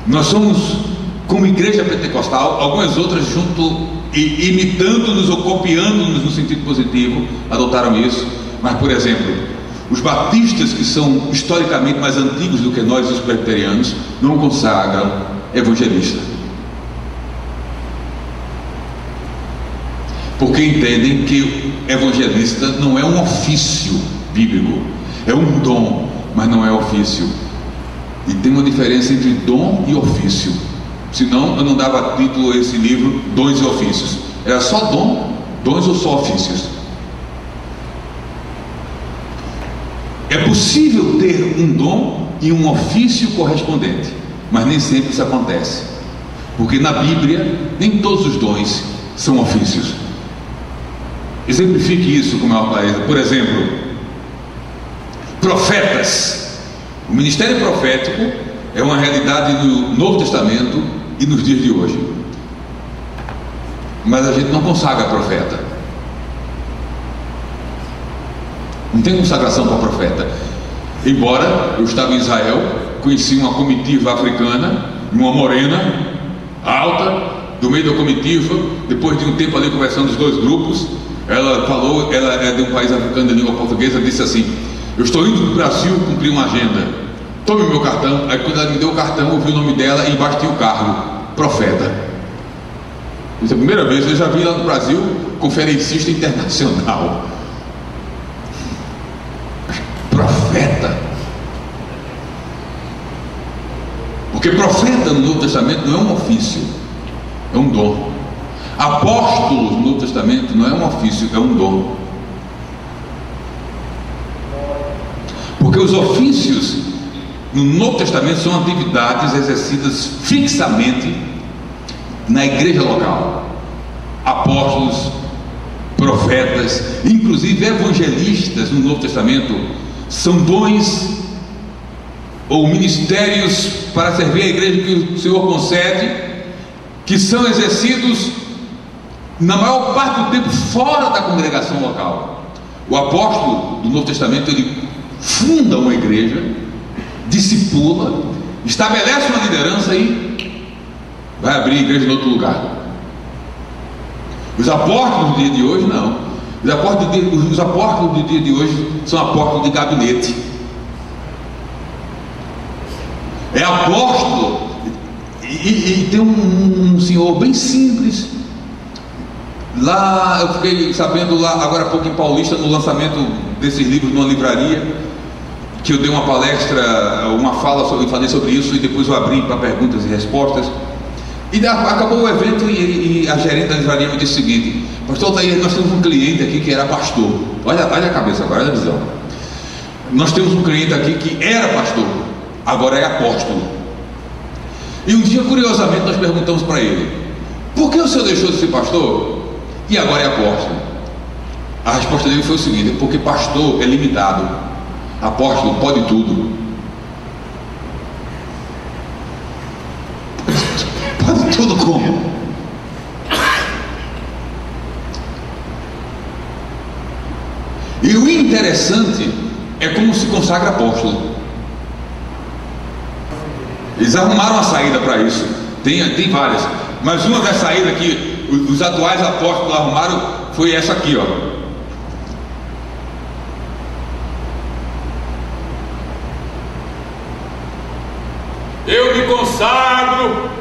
Nós somos, como igreja pentecostal, algumas outras junto, imitando-nos ou copiando-nos no sentido positivo, adotaram isso. Mas, por exemplo, os batistas, que são historicamente mais antigos do que nós, os presbiterianos, não consagram evangelista, porque entendem que evangelista não é um ofício bíblico, é um dom, mas não é ofício. E tem uma diferença entre dom e ofício. Senão eu não dava título a esse livro Dons e Ofícios. Era só dons ou só ofícios. É possível ter um dom e um ofício correspondente, mas nem sempre isso acontece, porque na Bíblia nem todos os dons são ofícios. exemplifique isso com maior clareza. Por exemplo, profetas. O ministério profético é uma realidade no Novo Testamento e nos dias de hoje, mas a gente não consagra profeta, não tem consagração para profeta. Embora eu estava em Israel, conheci uma comitiva africana, uma morena, alta, do meio da comitiva. Depois de um tempo ali conversando os dois grupos, ela falou, ela é de um país africano de língua portuguesa, disse assim: eu estou indo para o Brasil cumprir uma agenda, tome o meu cartão. Aí quando ela me deu o cartão, eu vi o nome dela e embaixo tinha o cargo, profeta. Isso é a primeira vez, eu já vi lá no Brasil, conferencista internacional. Profeta. Porque profeta no Novo Testamento não é um ofício, é um dom. Apóstolos no Novo Testamento não é um ofício, é um dom. Porque os ofícios no Novo Testamento são atividades exercidas fixamente na igreja local. Apóstolos, profetas, inclusive evangelistas no Novo Testamento são dons ou ministérios para servir a igreja que o Senhor concede, que são exercidos na maior parte do tempo fora da congregação local. O apóstolo do Novo Testamento, ele funda uma igreja, discipula, estabelece uma liderança e vai abrir igreja em outro lugar. Os apóstolos do dia de hoje não. Os apóstolos do dia de hoje são apóstolos de gabinete. É apóstolo e tem um senhor bem simples. Lá eu fiquei sabendo, lá agora há pouco em Paulista, no lançamento desses livros numa livraria, que eu dei uma palestra, uma fala falei sobre isso, e depois eu abri para perguntas e respostas. E acabou o evento e a gerente da livraria me disse o seguinte: pastor, nós temos um cliente aqui que era pastor. Olha a cabeça agora, olha a visão. Nós temos um cliente aqui que era pastor, agora é apóstolo. E um dia, curiosamente, nós perguntamos para ele: por que o senhor deixou de ser pastor e agora é apóstolo? A resposta dele foi o seguinte: porque pastor é limitado, apóstolo pode tudo. Pode tudo como? E o interessante é como se consagra apóstolo. Eles arrumaram uma saída para isso. Tem várias, mas uma das saídas que os atuais apóstolos arrumaram foi essa aqui, ó. Eu me consagro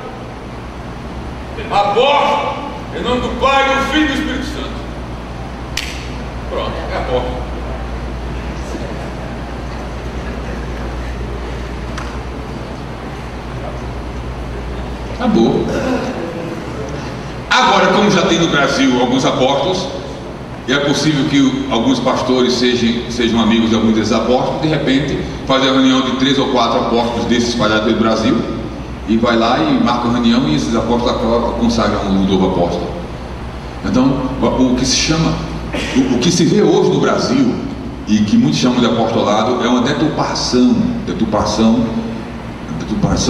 apóstolo em nome do Pai, do Filho e do Espírito Santo. Pronto, é apóstolo. Acabou. Agora, como já tem no Brasil alguns apóstolos, e é possível que alguns pastores sejam amigos de alguns desses apóstolos, de repente fazem a reunião de 3 ou 4 apóstolos desses espalhados pelo Brasil, e vai lá e marca a reunião, e esses apóstolos consagram um novo apóstolo. Então, o que se vê hoje no Brasil, e que muitos chamam de apostolado, é uma deturpação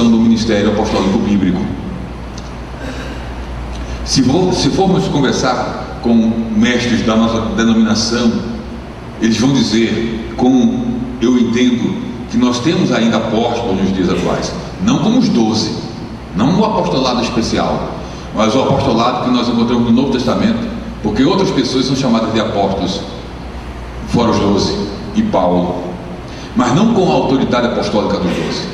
do ministério apostólico bíblico. Se formos conversar com mestres da nossa denominação, eles vão dizer, como eu entendo, que nós temos ainda apóstolos nos dias atuais, não como os 12, não o apostolado especial, mas o apostolado que nós encontramos no Novo Testamento, porque outras pessoas são chamadas de apóstolos, fora os 12 e Paulo, mas não com a autoridade apostólica dos 12.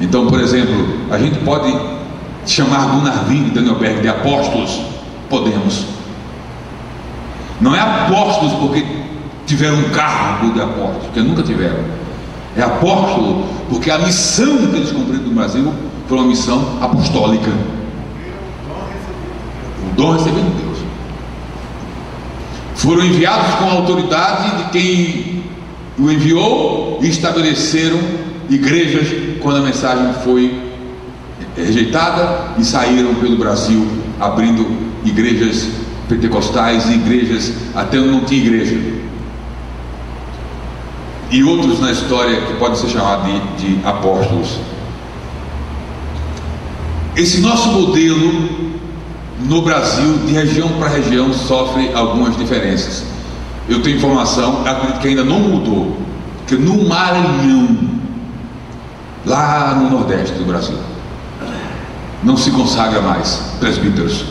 Então, por exemplo, a gente pode chamar Gunnar Wing e Daniel Berg de apóstolos? Podemos. Não é apóstolos porque tiveram um cargo de apóstolos, porque nunca tiveram. É apóstolo porque a missão que eles cumpriram no Brasil foi uma missão apostólica. O dom recebido de Deus. Foram enviados com a autoridade de quem o enviou e estabeleceram igrejas quando a mensagem foi rejeitada, e saíram pelo Brasil abrindo igrejas pentecostais e igrejas até onde não tinha igreja, e outros na história que podem ser chamados de apóstolos. Esse nosso modelo no Brasil, de região para região, sofre algumas diferenças. Eu tenho informação, acredito que ainda não mudou, que no Maranhão, lá no Nordeste do Brasil, não se consagra mais presbíteros.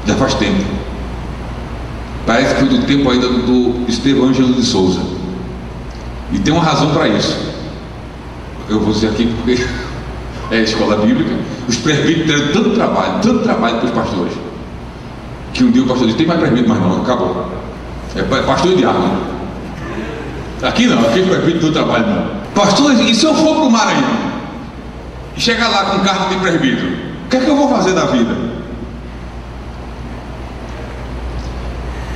Já faz tempo. Parece que foi do tempo ainda do Estevão Ângelo de Souza. E tem uma razão para isso. Eu vou dizer aqui porque é a escola bíblica. Os presbíteros deram tanto trabalho para os pastores, que um dia o pastor disse: tem mais presbítero, mas não, acabou. É pastor e diácono. Aqui não, aqui presbítero não trabalho não. Pastor, e se eu for para o Maranhão e chegar lá com carta de presbítero, o que é que eu vou fazer da vida?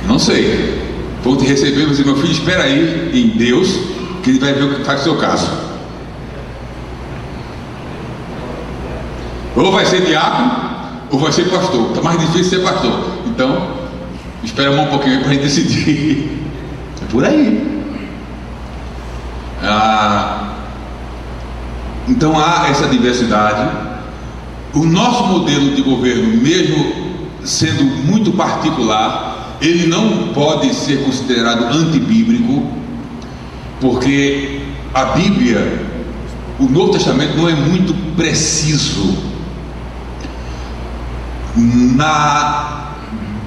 Não sei. Vou te receber e vou dizer: meu filho, espera aí em Deus, que Ele vai ver o que faz o seu caso. Ou vai ser diácono, ou vai ser pastor. Está mais difícil ser pastor. Então, espera um pouquinho para a gente decidir. É por aí. Então há essa diversidade. O nosso modelo de governo, mesmo sendo muito particular, ele não pode ser considerado antibíblico, porque a Bíblia, o Novo Testamento, não é muito preciso na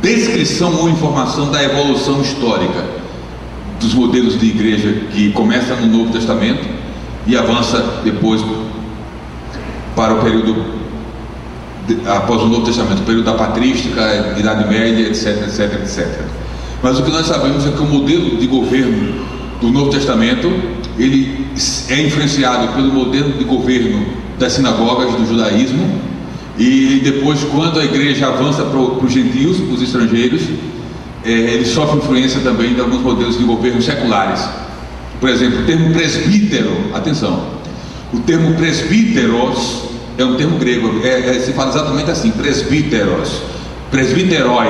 descrição ou informação da evolução histórica dos modelos de igreja, que começa no Novo Testamento e avança depois para o período após o Novo Testamento, o período da patrística, Idade Média, etc, etc, etc. Mas o que nós sabemos é que o modelo de governo do Novo Testamento, ele é influenciado pelo modelo de governo das sinagogas do judaísmo, e depois, quando a igreja avança para os gentios, os estrangeiros, ele sofre influência também de alguns modelos de governo seculares. Por exemplo, o termo presbítero, atenção, o termo presbíteros é um termo grego, se fala exatamente assim: presbíteros, presbíteroi,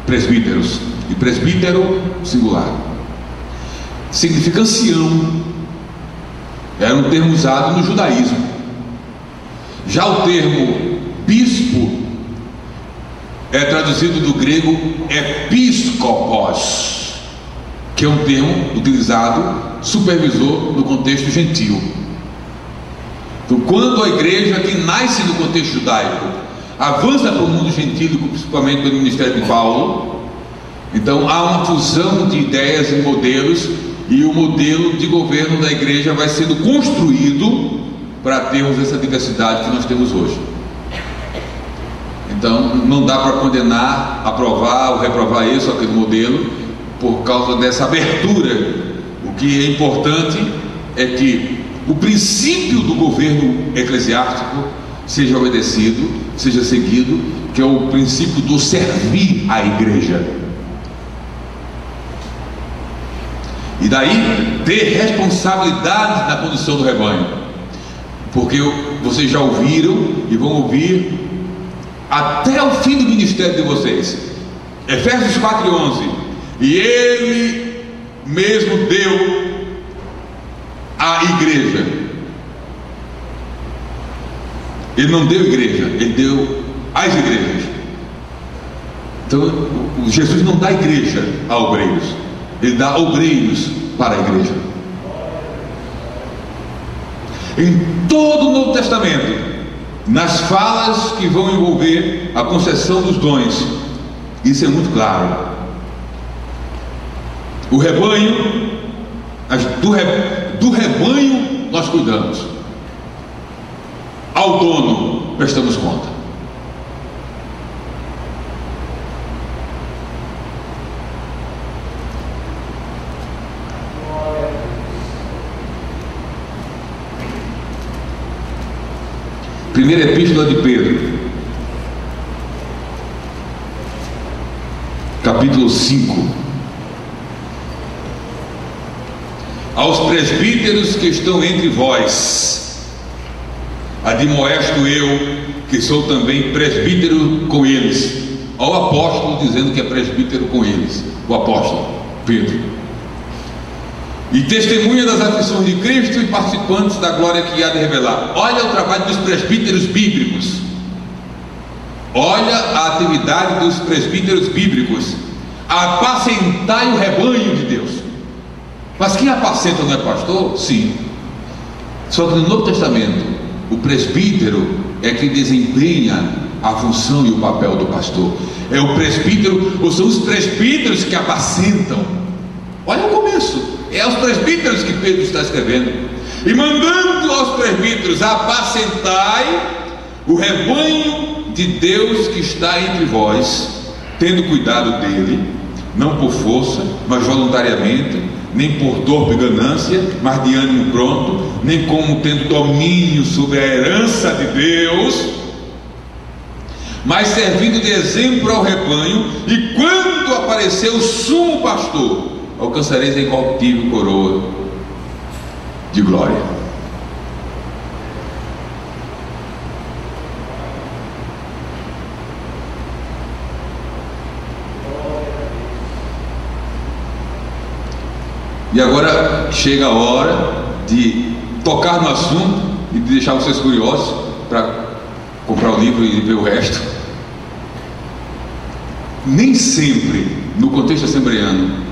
presbíteros, e presbítero singular, significa ancião. Era um termo usado no judaísmo. Já o termo bispo é traduzido do grego episcopos, que é um termo utilizado supervisor no contexto gentil. Então, quando a igreja, que nasce no contexto judaico, avança para o mundo gentil, principalmente pelo ministério de Paulo, então há uma fusão de ideias e modelos, e o modelo de governo da igreja vai sendo construído para termos essa diversidade que nós temos hoje. Então não dá para condenar, aprovar ou reprovar esse ou aquele modelo por causa dessa abertura. O que é importante é que o princípio do governo eclesiástico seja obedecido, seja seguido, que é o princípio do servir à igreja. E daí ter responsabilidade na condução do rebanho, porque vocês já ouviram e vão ouvir até o fim do ministério de vocês. Efésios 4:11. E Ele mesmo deu à igreja. Ele não deu igreja, Ele deu às igrejas. Então Jesus não dá igreja a obreiros, Ele dá obreiros para a igreja. Em todo o Novo Testamento, nas falas que vão envolver a concessão dos dons, isso é muito claro. O rebanho, do rebanho nós cuidamos, ao dono prestamos conta. Primeira Epístola de Pedro, capítulo 5. Aos presbíteros que estão entre vós, admoesto eu, que sou também presbítero com eles. Olha o apóstolo dizendo que é presbítero com eles, o apóstolo Pedro. E testemunha das aflições de Cristo e participantes da glória que há de revelar. Olha o trabalho dos presbíteros bíblicos. Olha a atividade dos presbíteros bíblicos. Apacentai o rebanho de Deus. Mas quem apacenta não é pastor? Sim. Só que no Novo Testamento, o presbítero é que desempenha a função e o papel do pastor. É o presbítero, ou são os presbíteros que apacentam. Olha o começo. É aos presbíteros que Pedro está escrevendo. E mandando aos presbíteros: apacentai o rebanho de Deus que está entre vós, tendo cuidado dele, não por força, mas voluntariamente, nem por dor e ganância, mas de ânimo pronto, nem como tendo domínio sobre a herança de Deus, mas servindo de exemplo ao rebanho. E quando aparecer o sumo pastor, alcançareis a incorruptível coroa de glória. E agora chega a hora de tocar no assunto e de deixar vocês curiosos para comprar o livro e ver o resto. Nem sempre, no contexto assembleano,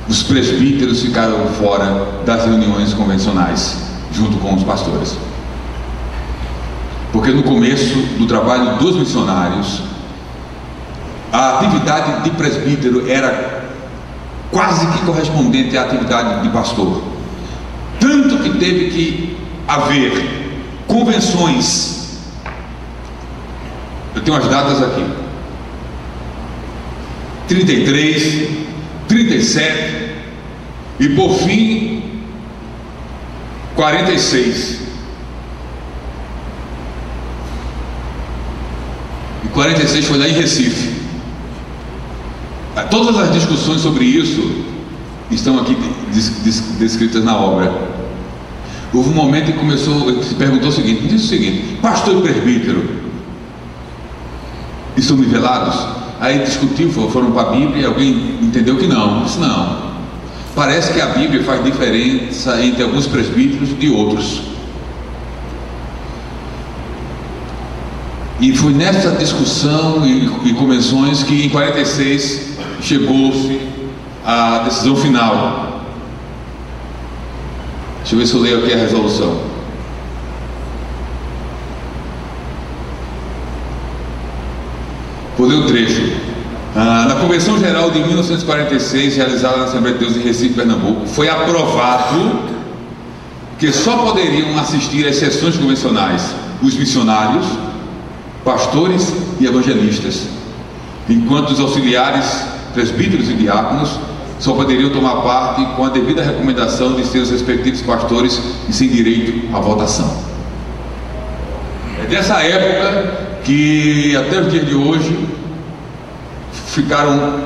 os presbíteros ficaram fora das reuniões convencionais, junto com os pastores. Porque no começo do trabalho dos missionários, a atividade de presbítero era quase que correspondente à atividade de pastor. Tanto que teve que haver convenções. Eu tenho as datas aqui: 33, 37 e por fim 46. E 46 foi lá em Recife. Todas as discussões sobre isso estão aqui descritas na obra. Houve um momento que se perguntou o seguinte: diz o seguinte, pastor e presbítero, estão nivelados? Aí discutiu, foram para a Bíblia e alguém entendeu que não. Disse: não, parece que a Bíblia faz diferença entre alguns presbíteros e de outros. E foi nessa discussão e convenções que em 46 chegou-se à decisão final. Deixa eu ver se eu leio aqui a resolução. Vou ler o trecho. Na Convenção Geral de 1946, realizada na Assembleia de Deus em Recife, Pernambuco, foi aprovado que só poderiam assistir às sessões convencionais os missionários, pastores e evangelistas, enquanto os auxiliares, presbíteros e diáconos só poderiam tomar parte com a devida recomendação de seus respectivos pastores e sem direito à votação. É dessa época que até os dias de hoje ficaram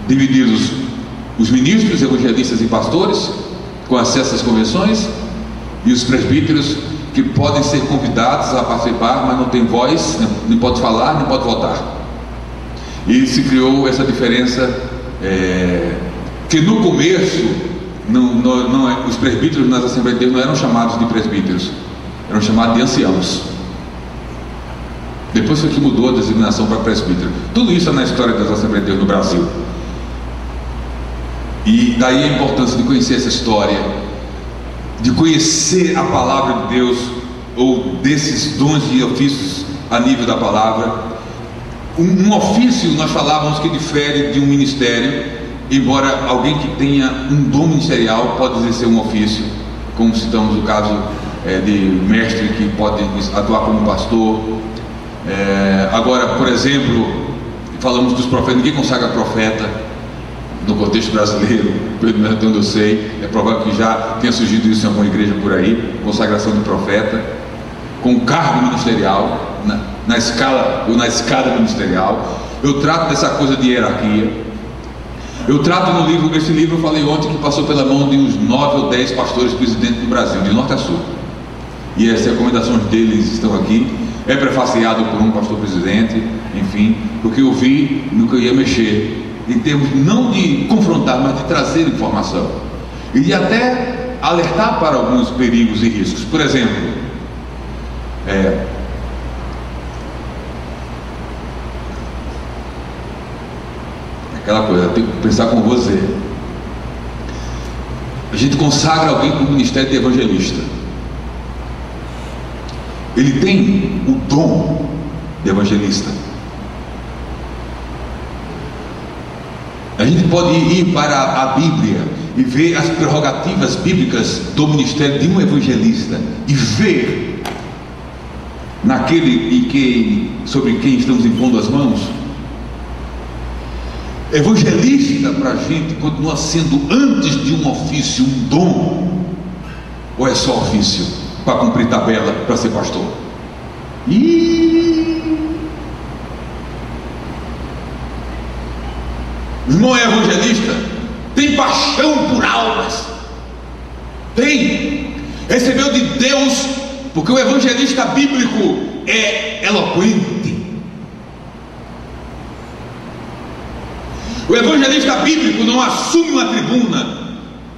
divididos os ministros, evangelistas e pastores com acesso às convenções, e os presbíteros, que podem ser convidados a participar, mas não tem voz, nem pode falar, nem pode votar. E se criou essa diferença, que no começo os presbíteros nas Assembleias de Deus não eram chamados de presbíteros, eram chamados de anciãos. Depois foi que mudou a designação para presbítero. Tudo isso é na história das Assembleias de Deus no Brasil. E daí a importância de conhecer essa história, de conhecer a palavra de Deus, ou desses dons e ofícios a nível da palavra. Um ofício, nós falávamos, que difere de um ministério, embora alguém que tenha um dom ministerial pode exercer um ofício, como citamos o caso de mestre que pode atuar como pastor. Agora, por exemplo, falamos dos profetas. Ninguém consagra profeta no contexto brasileiro, pelo menos onde eu sei. É provável que já tenha surgido isso em alguma igreja por aí, consagração de profeta com cargo ministerial, na escala ou na escada ministerial. Eu trato dessa coisa de hierarquia. Eu trato no livro, esse livro eu falei ontem que passou pela mão de uns 9 ou 10 pastores presidentes do Brasil, de norte a sul, e as recomendações deles estão aqui. é prefaciado por um pastor presidente, enfim, porque eu vi no que eu ia mexer, em termos não de confrontar, mas de trazer informação e de até alertar para alguns perigos e riscos. Por exemplo, aquela coisa, eu tenho que pensar como vou dizer. A gente consagra alguém para o ministério de evangelista. Ele tem o dom de evangelista. A gente pode ir para a Bíblia e ver as prerrogativas bíblicas do ministério de um evangelista e ver naquele sobre quem estamos impondo as mãos. Evangelista para a gente continua sendo, antes de um ofício, um dom, ou é só ofício para cumprir tabela para ser pastor? Não é evangelista? Tem paixão por almas? Tem. Recebeu de Deus, porque o evangelista bíblico é eloquente. O evangelista bíblico não assume uma tribuna,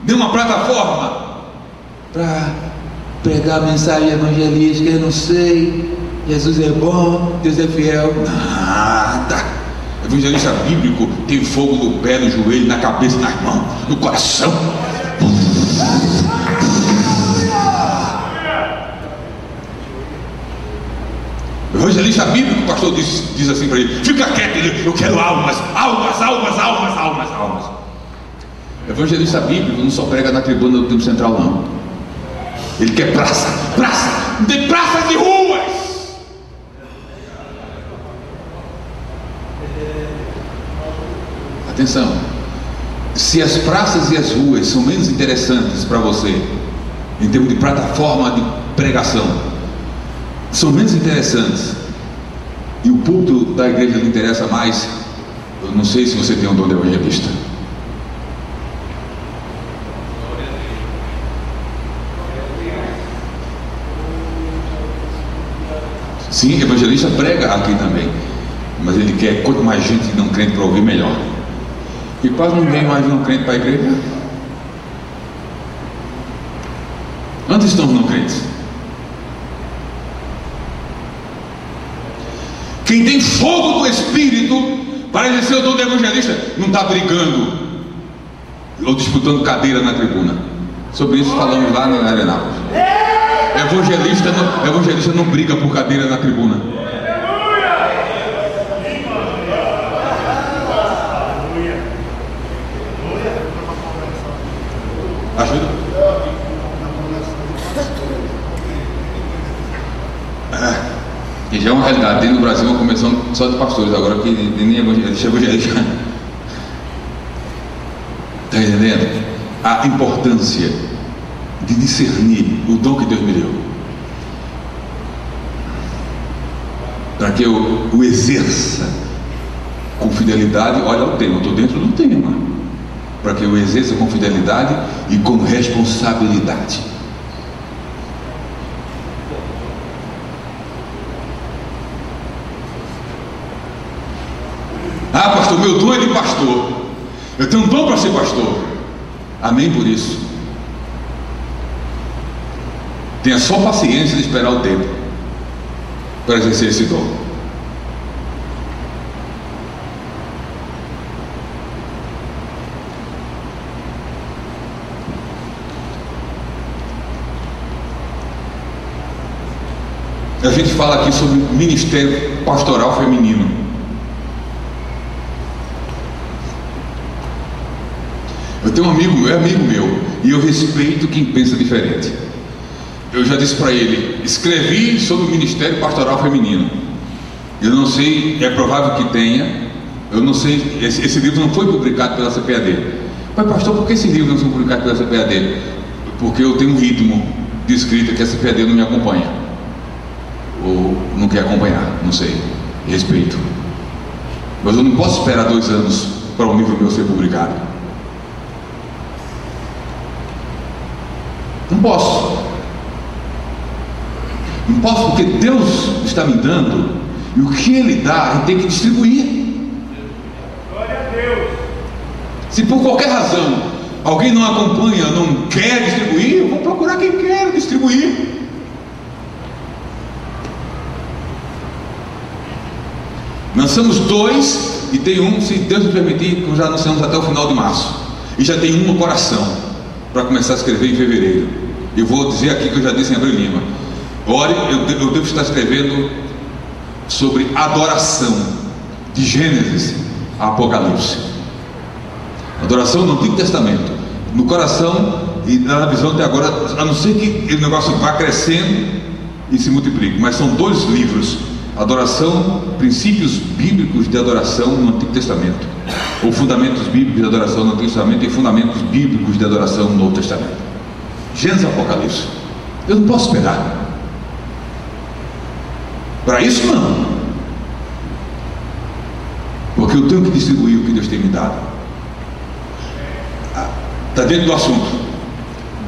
nem uma plataforma para pregar a mensagem evangelística. Eu não sei, Jesus é bom, Deus é fiel. Nada. O evangelista bíblico tem fogo no pé, no joelho, na cabeça, nas mãos, no coração. O evangelista bíblico, o pastor diz assim para ele: fica quieto, eu quero almas, almas, almas, almas, almas, almas. O evangelista bíblico não só prega na tribuna do Templo Central, não. Ele quer praça, de praças de ruas. Atenção, se as praças e as ruas são menos interessantes para você, em termos de plataforma de pregação, são menos interessantes, e o púlpito da igreja lhe interessa mais, eu não sei se você tem um dom de evangelista. Sim, evangelista prega aqui também, mas ele quer quanto mais gente não crente para ouvir, melhor. E quase não vem mais não crente para a igreja. Onde estão os não crentes? Quem tem fogo do Espírito para exercer o dom de evangelista não está brigando ou disputando cadeira na tribuna. Sobre isso falamos lá na Arenápolis. Evangelista não briga por cadeira na tribuna. Ajuda? E já é uma realidade. Tem no Brasil uma convenção só de pastores agora, que nem evangelista. Está entendendo? A importância de discernir o dom que Deus me deu, para que eu o exerça com fidelidade. Olha o tema, eu estou dentro do tema. Para que eu exerça com fidelidade e com responsabilidade. Ah, pastor, meu dom é de pastor. Eu tenho um dom para ser pastor. Amém por isso. Tenha só paciência de esperar o tempo para exercer esse dom. A gente fala aqui sobre ministério pastoral feminino. Eu tenho um amigo meu, e eu respeito quem pensa diferente. Eu já disse para ele: escrevi sobre o ministério pastoral feminino. Eu não sei, é provável que tenha. Eu não sei, esse livro não foi publicado pela CPAD. Mas pastor, por que esse livro não foi publicado pela CPAD? Porque eu tenho um ritmo de escrita que a CPAD não me acompanha, ou não quer acompanhar, não sei. Respeito. Mas eu não posso esperar 2 anos para um livro meu ser publicado. Não posso. Não posso, porque Deus está me dando, e o que Ele dá, a gente tem que distribuir. Glória a Deus. Se por qualquer razão alguém não acompanha, não quer distribuir, eu vou procurar quem quer distribuir. Nós somos 2 e tem um, se Deus nos permitir, já anunciamos até o final de março. E já tem um no coração para começar a escrever em fevereiro. Eu vou dizer aqui que eu já disse em Abreu Lima. Ore, eu devo estar escrevendo sobre adoração, de Gênesis a Apocalipse. Adoração no Antigo Testamento, no coração e na visão até agora, a não ser que o negócio vá crescendo e se multiplique. Mas são 2 livros: adoração, princípios bíblicos de adoração no Antigo Testamento, ou fundamentos bíblicos de adoração no Antigo Testamento e fundamentos bíblicos de adoração no Novo Testamento. Gênesis e Apocalipse. Eu não posso esperar. Para isso não, porque eu tenho que distribuir o que Deus tem me dado. Está dentro do assunto.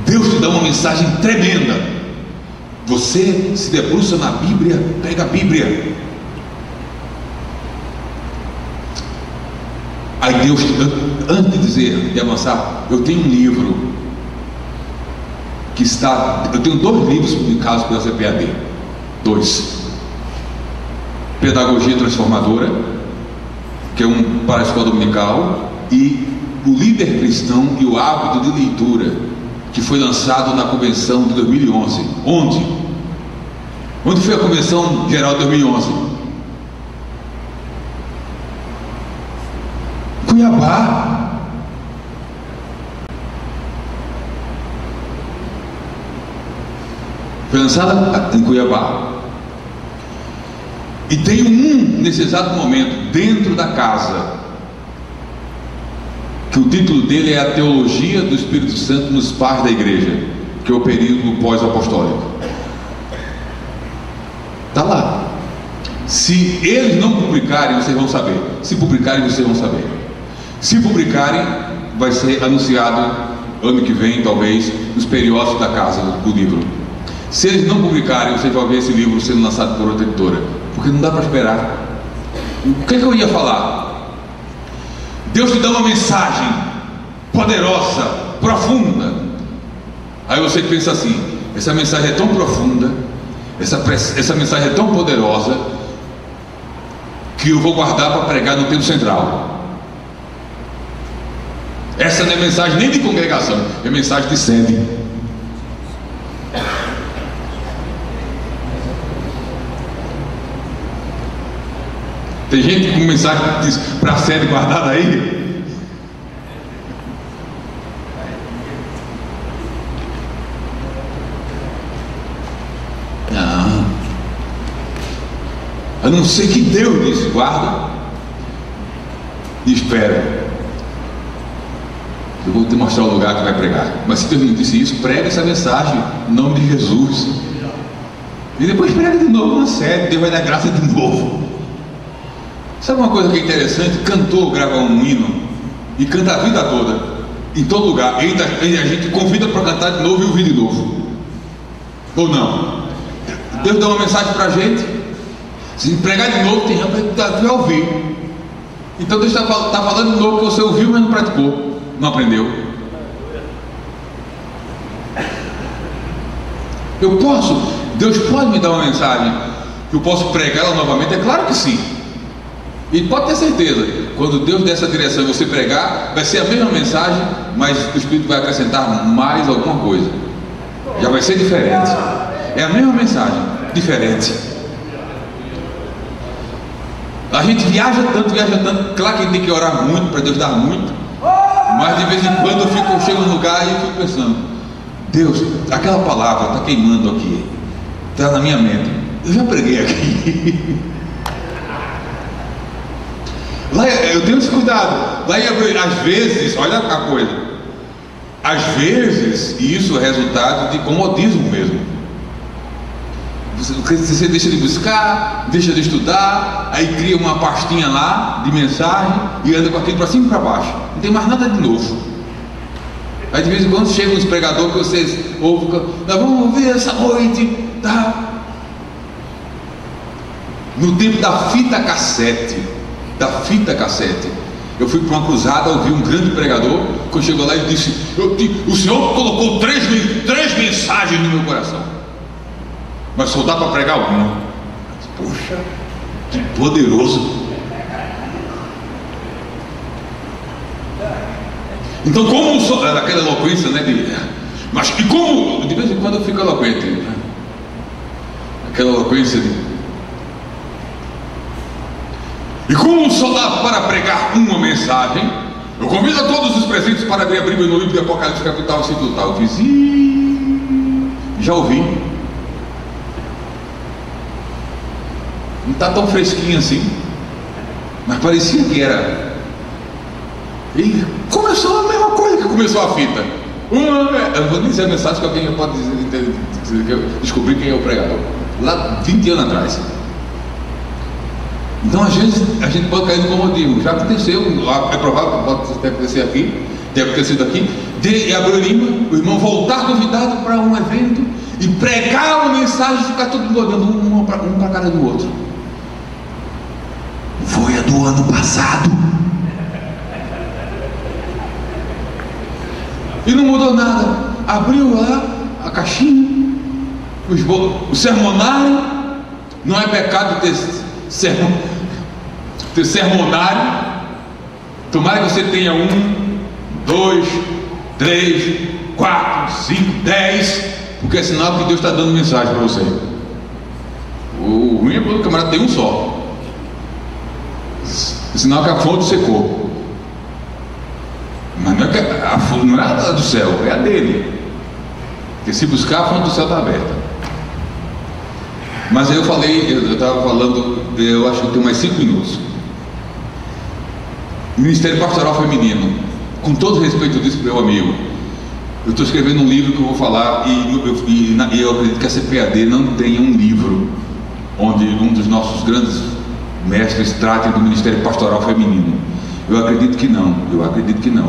Deus te dá uma mensagem tremenda. Você se debruça na Bíblia, pega a Bíblia. Aí Deus, antes de dizer, de avançar, eu tenho um livro que está, eu tenho 2 livros publicados pela CPAD, 2. Pedagogia Transformadora, que é um para a escola dominical, e o Líder Cristão e o Hábito de Leitura, que foi lançado na convenção de 2011. Onde foi a convenção geral de 2011? Cuiabá. Foi lançada em Cuiabá. E tem um nesse exato momento dentro da casa, que o título dele é A Teologia do Espírito Santo nos Pais da Igreja, que é o período pós-apostólico. Está lá. Se eles não publicarem, vocês vão saber. Se publicarem, vocês vão saber. Se publicarem, vai ser anunciado ano que vem, talvez, nos periódicos da casa do livro. Se eles não publicarem, vocês vão ver esse livro sendo lançado por outra editora, porque não dá para esperar. O que é que eu ia falar? Deus te dá uma mensagem poderosa, profunda. Aí você pensa assim: essa mensagem é tão profunda, essa mensagem é tão poderosa, que eu vou guardar para pregar no tempo central. Essa não é mensagem nem de congregação, é mensagem de sede. Tem gente com mensagem para a sede guardada aí. Não. A não ser que Deus disse: guarda e espera. Eu vou te mostrar o lugar que vai pregar. Mas se Deus não disse isso, prega essa mensagem em nome de Jesus. E depois prega de novo na sede. Deus vai dar graça de novo. Sabe uma coisa que é interessante? Cantor grava um hino e canta a vida toda, em todo lugar. E a gente convida para cantar de novo e ouvir de novo. Ou não? Deus dá uma mensagem para a gente. Se pregar de novo, tem gente que vai ouvir. Então Deus está falando de novo que você ouviu, mas não praticou, não aprendeu. Deus pode me dar uma mensagem que eu posso pregá-la novamente? É claro que sim. E pode ter certeza, quando Deus der essa direção e você pregar, vai ser a mesma mensagem, mas o Espírito vai acrescentar mais alguma coisa. Já vai ser diferente. É a mesma mensagem, diferente. A gente viaja tanto. Claro que a gente tem que orar muito para Deus dar muito, mas de vez em quando eu chego num lugar e eu fico pensando: Deus, aquela palavra está queimando aqui, está na minha mente. Eu já preguei aqui. Lá eu tenho esse cuidado. Lá às vezes, olha a coisa, às vezes isso é resultado de comodismo mesmo. Você deixa de buscar, deixa de estudar, aí cria uma pastinha lá de mensagem e anda com aquilo para cima e para baixo. Não tem mais nada de novo. Aí de vez em quando chega uns pregadores que vocês ouvem: nós vamos ouvir essa noite, tá? No tempo da fita cassete, eu fui para uma cruzada, ouvi um grande pregador. Quando chegou lá, ele disse: o Senhor colocou três mensagens no meu coração, mas só dá para pregar uma. Poxa, que poderoso! Então, como sou aquela eloquência, né? Mas e como de vez em quando eu fico eloquente, né? Aquela eloquência de. E como só dá para pregar uma mensagem, eu convido a todos os presentes para abrir a Bíblia no livro de Apocalipse, capítulo 5. Eu fiz, já ouvi. Não está tão fresquinho assim, mas parecia que era. E começou a mesma coisa que começou a fita. Eu não vou dizer a mensagem que alguém pode descobrir quem é o pregador. Lá 20 anos atrás. Então às vezes a gente pode cair no comodismo. Já aconteceu, é provável que pode acontecer aqui, ter acontecido aqui, de Abrolima, o irmão voltar convidado para um evento e pregar uma mensagem e ficar todo mundo olhando um para a cara do outro. Foi a do ano passado. E não mudou nada. Abriu lá a caixinha, o sermonário. Não é pecado ter sermonário. Tomara que você tenha 1, 2, 3, 4, 5, 10, porque é sinal que Deus está dando mensagem para você. O ruim é quando o camarada tem um só. É sinal que a fonte secou. Mas não é que a fonte não é a do céu, é a dele. Porque se buscar, a fonte do céu está aberta. Mas aí eu estava falando, eu acho que tem mais 5 minutos. Ministério Pastoral Feminino. Com todo respeito disso, meu amigo, eu estou escrevendo um livro que eu vou falar, e eu acredito que a CPAD não tenha um livro onde um dos nossos grandes mestres trate do Ministério Pastoral Feminino. Eu acredito que não.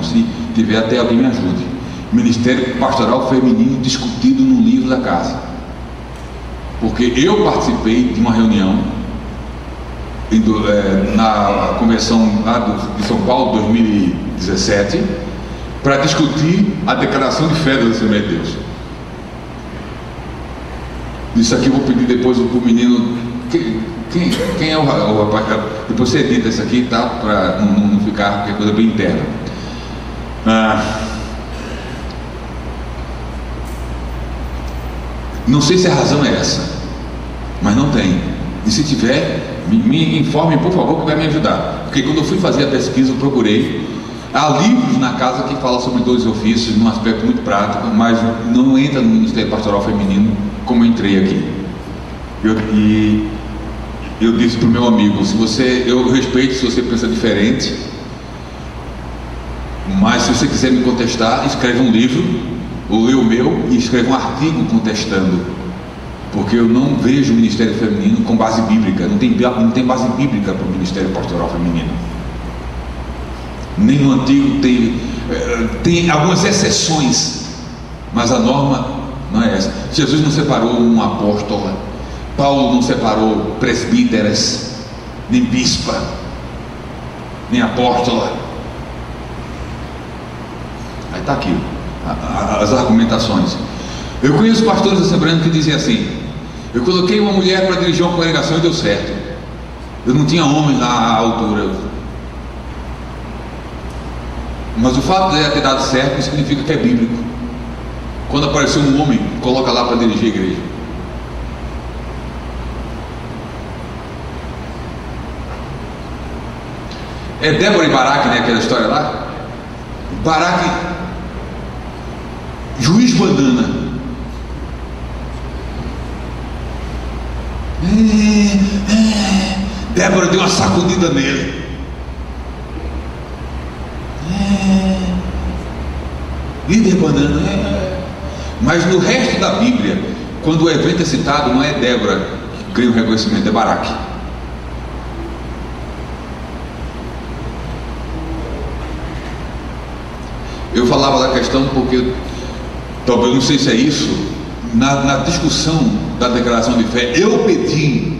Se tiver, até alguém me ajude. Ministério Pastoral Feminino discutido no livro da casa. Porque eu participei de uma reunião na convenção lá de São Paulo 2017 para discutir a declaração de fé da Assembleia de Deus. Isso aqui eu vou pedir depois para o menino. Quem é o rapaz? Depois você edita isso aqui, tá? Para não ficar qualquer coisa bem interna. Não sei se a razão é essa, mas não tem. E se tiver, me informe, por favor, que vai me ajudar. Porque quando eu fui fazer a pesquisa, eu procurei. Há livros na casa que falam sobre 2 ofícios, num aspecto muito prático, mas não entra no Ministério Pastoral Feminino como eu entrei aqui. Eu disse para o meu amigo: eu respeito se você pensa diferente, mas se você quiser me contestar, escreve um livro, ou lê o meu e escreve um artigo contestando, porque eu não vejo o Ministério Feminino com base bíblica. Não tem base bíblica para o Ministério Pastoral Feminino. Nem no Antigo tem algumas exceções, mas a norma não é essa. Jesus não separou uma apóstola, Paulo não separou presbíteras, nem bispa, nem apóstola. Aí está aqui as argumentações. Eu conheço pastores assembleanos que dizem assim: eu coloquei uma mulher para dirigir uma congregação e deu certo. Eu não tinha homem lá à altura. Mas o fato de ela ter dado certo não significa que é bíblico. Quando apareceu um homem, coloca lá para dirigir a igreja. É Débora e Baraque, né? Aquela história lá. Baraque, juiz banana. Débora deu uma sacudida nele. Líder banana. Mas no resto da Bíblia, quando o evento é citado, não é Débora que ganha o reconhecimento, é Baraque. Eu falava da questão porque, talvez, não sei se é isso, na discussão da declaração de fé, eu pedi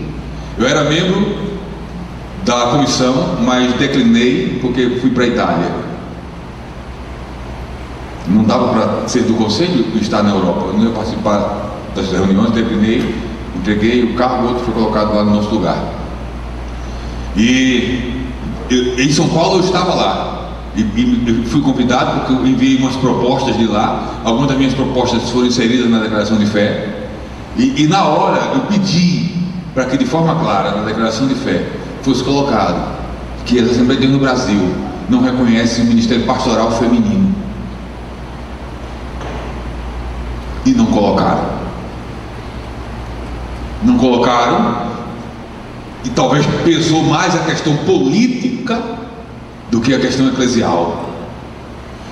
Eu era membro da comissão, mas declinei porque fui para a Itália. Não dava para ser do conselho e estar na Europa. Eu não ia participar das reuniões, declinei, entreguei o cargo, o outro foi colocado lá no nosso lugar. E em São Paulo eu estava lá. E fui convidado porque eu enviei umas propostas de lá. Algumas das minhas propostas foram inseridas na declaração de fé. E na hora eu pedi para que de forma clara na declaração de fé fosse colocado que as Assembleias de Deus no Brasil não reconhecem o ministério pastoral feminino. E não colocaram. Não colocaram. E talvez pesou mais a questão política do que a questão eclesial,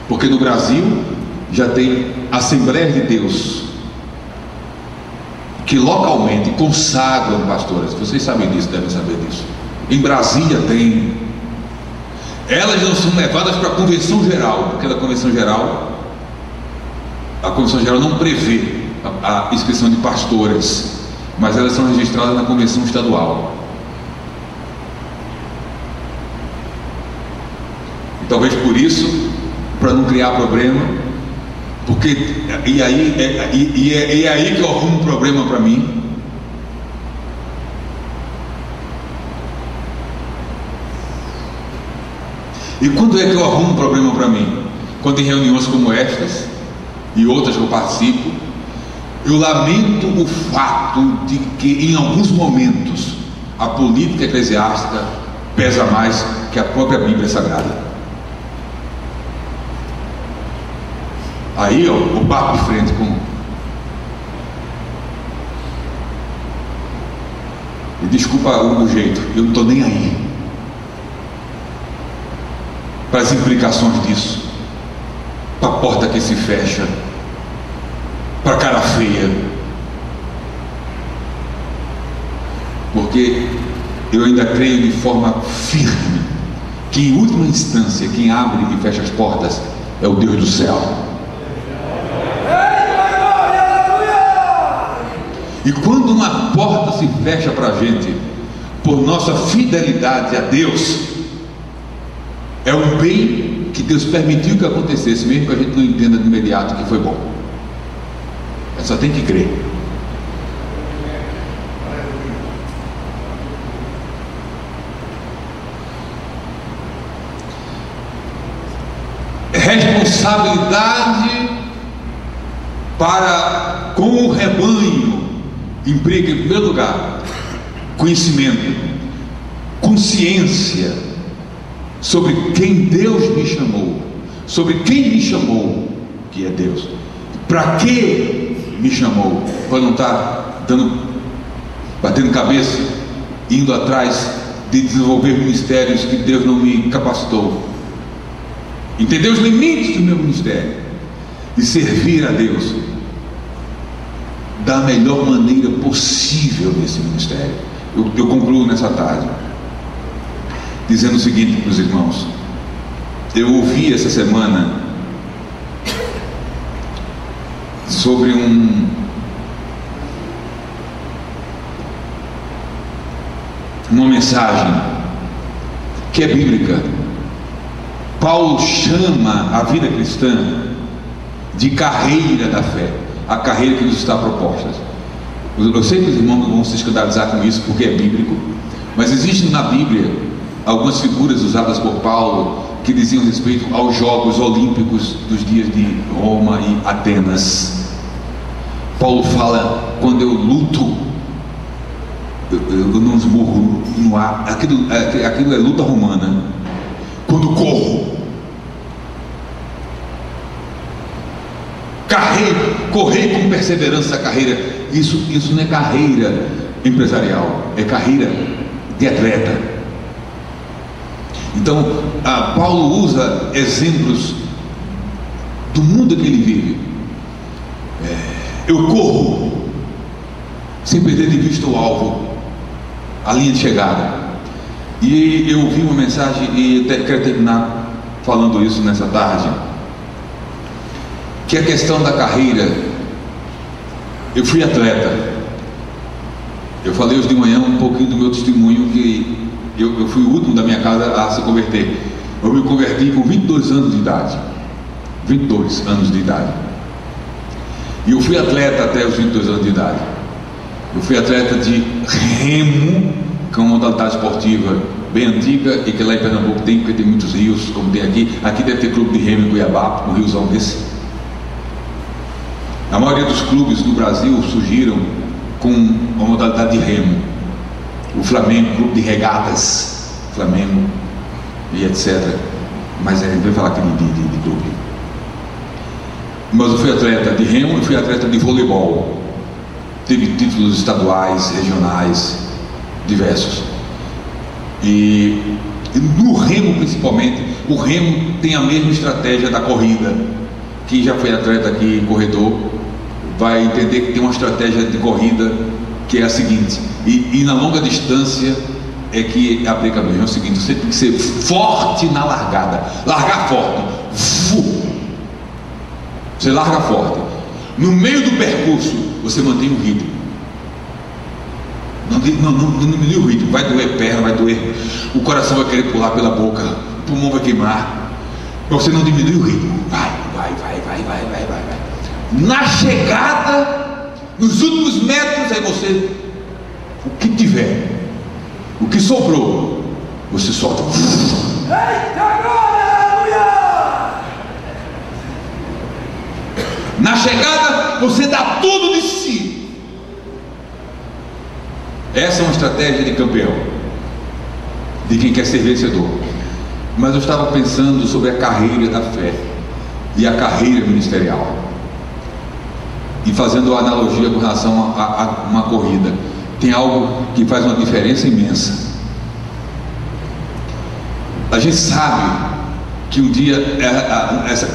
porque no Brasil já tem Assembleias de Deus que localmente consagram pastoras. Vocês sabem disso, devem saber disso. Em Brasília tem. Elas não são levadas para a convenção geral, porque a convenção geral não prevê a inscrição de pastoras, mas elas são registradas na convenção estadual. Talvez por isso, para não criar problema, porque é aí que eu arrumo um problema para mim. E quando é que eu arrumo um problema para mim? Quando em reuniões como estas e outras que eu participo, eu lamento o fato de que em alguns momentos a política eclesiástica pesa mais que a própria Bíblia Sagrada. Aí eu bato de frente com. E desculpa o jeito, eu não estou nem aí para as implicações disso, para a porta que se fecha, para a cara feia, porque eu ainda creio de forma firme que, em última instância, quem abre e fecha as portas é o Deus do céu. E quando uma porta se fecha para a gente, por nossa fidelidade a Deus, é um bem que Deus permitiu que acontecesse, mesmo que a gente não entenda de imediato que foi bom. Só tem que crer. Responsabilidade para com o rebanho implica, em primeiro lugar, conhecimento, consciência sobre quem Deus me chamou, sobre quem me chamou, que é Deus, para que me chamou, para não estar batendo cabeça, indo atrás de desenvolver ministérios que Deus não me capacitou. Entender os limites do meu ministério e servir a Deus da melhor maneira possível nesse ministério. Eu concluo nessa tarde dizendo o seguinte para os irmãos. Eu ouvi essa semana sobre uma mensagem que é bíblica. Paulo chama a vida cristã de carreira da fé, a carreira que nos está proposta. Eu sei que os irmãos vão se escandalizar com isso porque é bíblico, mas existem na Bíblia algumas figuras usadas por Paulo que diziam respeito aos Jogos Olímpicos dos dias de Roma e Atenas. Paulo fala: quando eu luto, eu não esmurro no ar. Aquilo é luta romana. Quando corro, correr com perseverança a carreira. Isso não é carreira empresarial, é carreira de atleta. Então, Paulo usa exemplos do mundo que ele vive. Eu corro sem perder de vista o alvo, a linha de chegada. E eu ouvi uma mensagem e quero terminar falando isso nessa tarde, que a questão da carreira. Eu fui atleta Eu falei hoje de manhã um pouquinho do meu testemunho, que eu fui o último da minha casa a se converter. Eu me converti com 22 anos de idade. 22 anos de idade. E eu fui atleta até os 22 anos de idade. Eu fui atleta de remo, que é uma modalidade esportiva bem antiga e que lá em Pernambuco tem, porque tem muitos rios, como tem aqui. Aqui deve ter clube de remo em Cuiabá, um riozão desse. A maioria dos clubes do Brasil surgiram com uma modalidade de remo. O Flamengo, clube de regatas, Flamengo e etc. Mas a gente vai falar aqui de clube. Mas eu fui atleta de remo e fui atleta de voleibol. Tive títulos estaduais, regionais, diversos. E no remo principalmente, o remo tem a mesma estratégia da corrida. Quem já foi atleta aqui, corredor, vai entender que tem uma estratégia de corrida que é a seguinte, e na longa distância é que aplica mesmo. É o seguinte: você tem que ser forte na largada, largar forte, você larga forte, no meio do percurso você mantém o ritmo, não diminui o ritmo. Vai doer perna, vai doer, o coração vai querer pular pela boca, o pulmão vai queimar, mas você não diminui o ritmo, vai. Na chegada, nos últimos metros, aí você, o que tiver, o que sobrou, você solta. Eita glória! Na chegada, você dá tudo de si. Essa é uma estratégia de campeão, de quem quer ser vencedor. Mas eu estava pensando sobre a carreira da fé e a carreira ministerial, e fazendo uma analogia com relação a uma corrida. Tem algo que faz uma diferença imensa. A gente sabe que um dia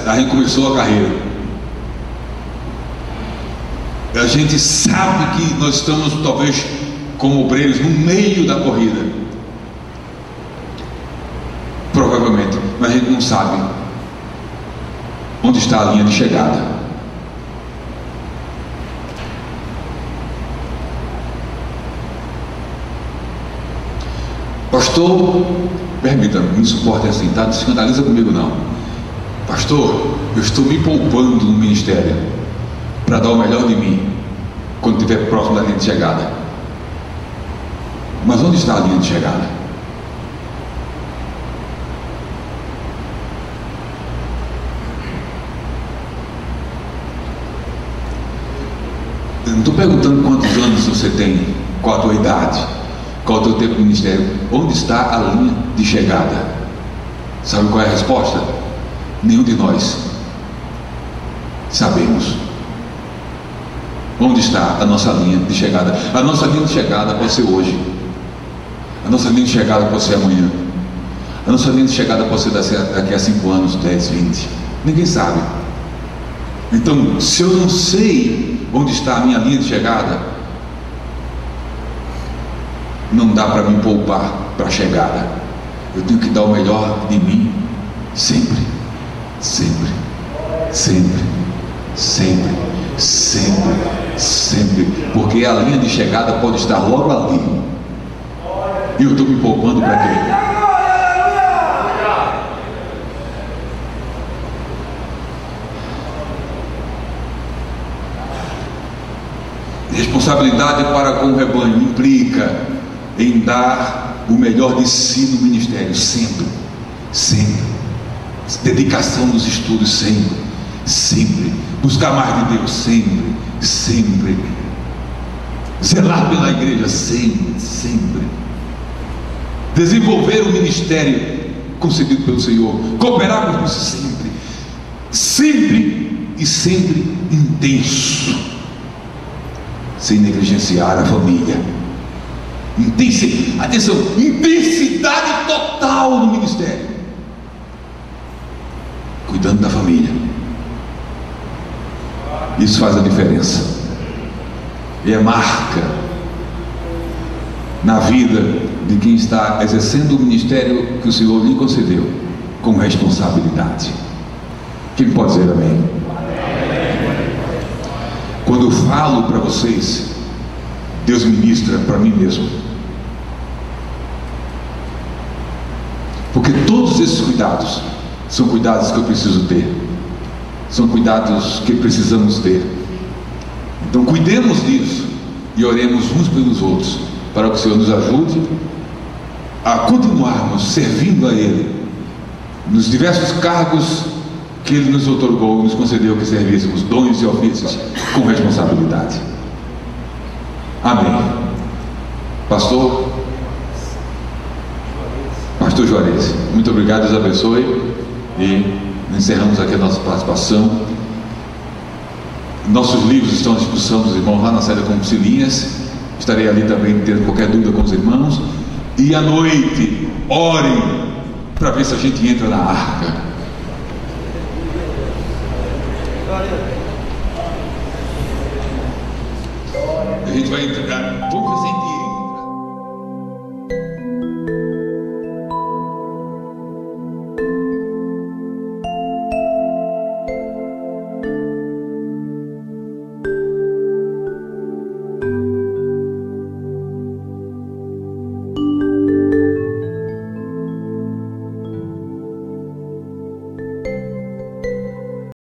a gente começou a carreira. A gente sabe que nós estamos talvez como obreiros no meio da corrida, provavelmente, mas a gente não sabe onde está a linha de chegada. Pastor, permita, me suporte assim, tá? Não se escandaliza comigo não. Pastor, eu estou me poupando no ministério para dar o melhor de mim quando estiver próximo da linha de chegada. Mas onde está a linha de chegada? Eu não estou perguntando quantos anos você tem, qual a tua idade, qual é o teu tempo de ministério. Onde está a linha de chegada? Sabe qual é a resposta? Nenhum de nós sabemos. Onde está a nossa linha de chegada? A nossa linha de chegada pode ser hoje, a nossa linha de chegada pode ser amanhã, a nossa linha de chegada pode ser daqui a 5 anos, 10, 20. Ninguém sabe. Então, se eu não sei onde está a minha linha de chegada, não dá para me poupar para a chegada. Eu tenho que dar o melhor de mim sempre, sempre, sempre, sempre, sempre, sempre, porque a linha de chegada pode estar logo ali e eu estou me poupando para quê? Responsabilidade para com o rebanho implica em dar o melhor de si no ministério, sempre, sempre. Dedicação nos estudos, sempre, sempre. Buscar mais de Deus, sempre, sempre. Zelar pela igreja, sempre, sempre. Desenvolver o ministério concedido pelo Senhor. Cooperar com isso sempre, sempre e sempre intenso, sem negligenciar a família. Atenção, intensidade total no ministério, cuidando da família. Isso faz a diferença e é marca na vida de quem está exercendo o ministério que o Senhor lhe concedeu com responsabilidade. Quem pode dizer amém? Quando eu falo para vocês Deus ministra para mim mesmo. Porque todos esses cuidados são cuidados que eu preciso ter, são cuidados que precisamos ter. Então cuidemos disso e oremos uns pelos outros, para que o Senhor nos ajude a continuarmos servindo a Ele nos diversos cargos que Ele nos otorgou, nos concedeu que servíssemos, dons e ofícios com responsabilidade. Amém. Pastor Juarez, muito obrigado, Deus abençoe, e encerramos aqui a nossa participação. Nossos livros estão à disposição dos irmãos lá na saída com Cilinhas. Estarei ali também tendo qualquer dúvida com os irmãos. E à noite, orem para ver se a gente entra na arca. A gente vai entrar. Vamos fazer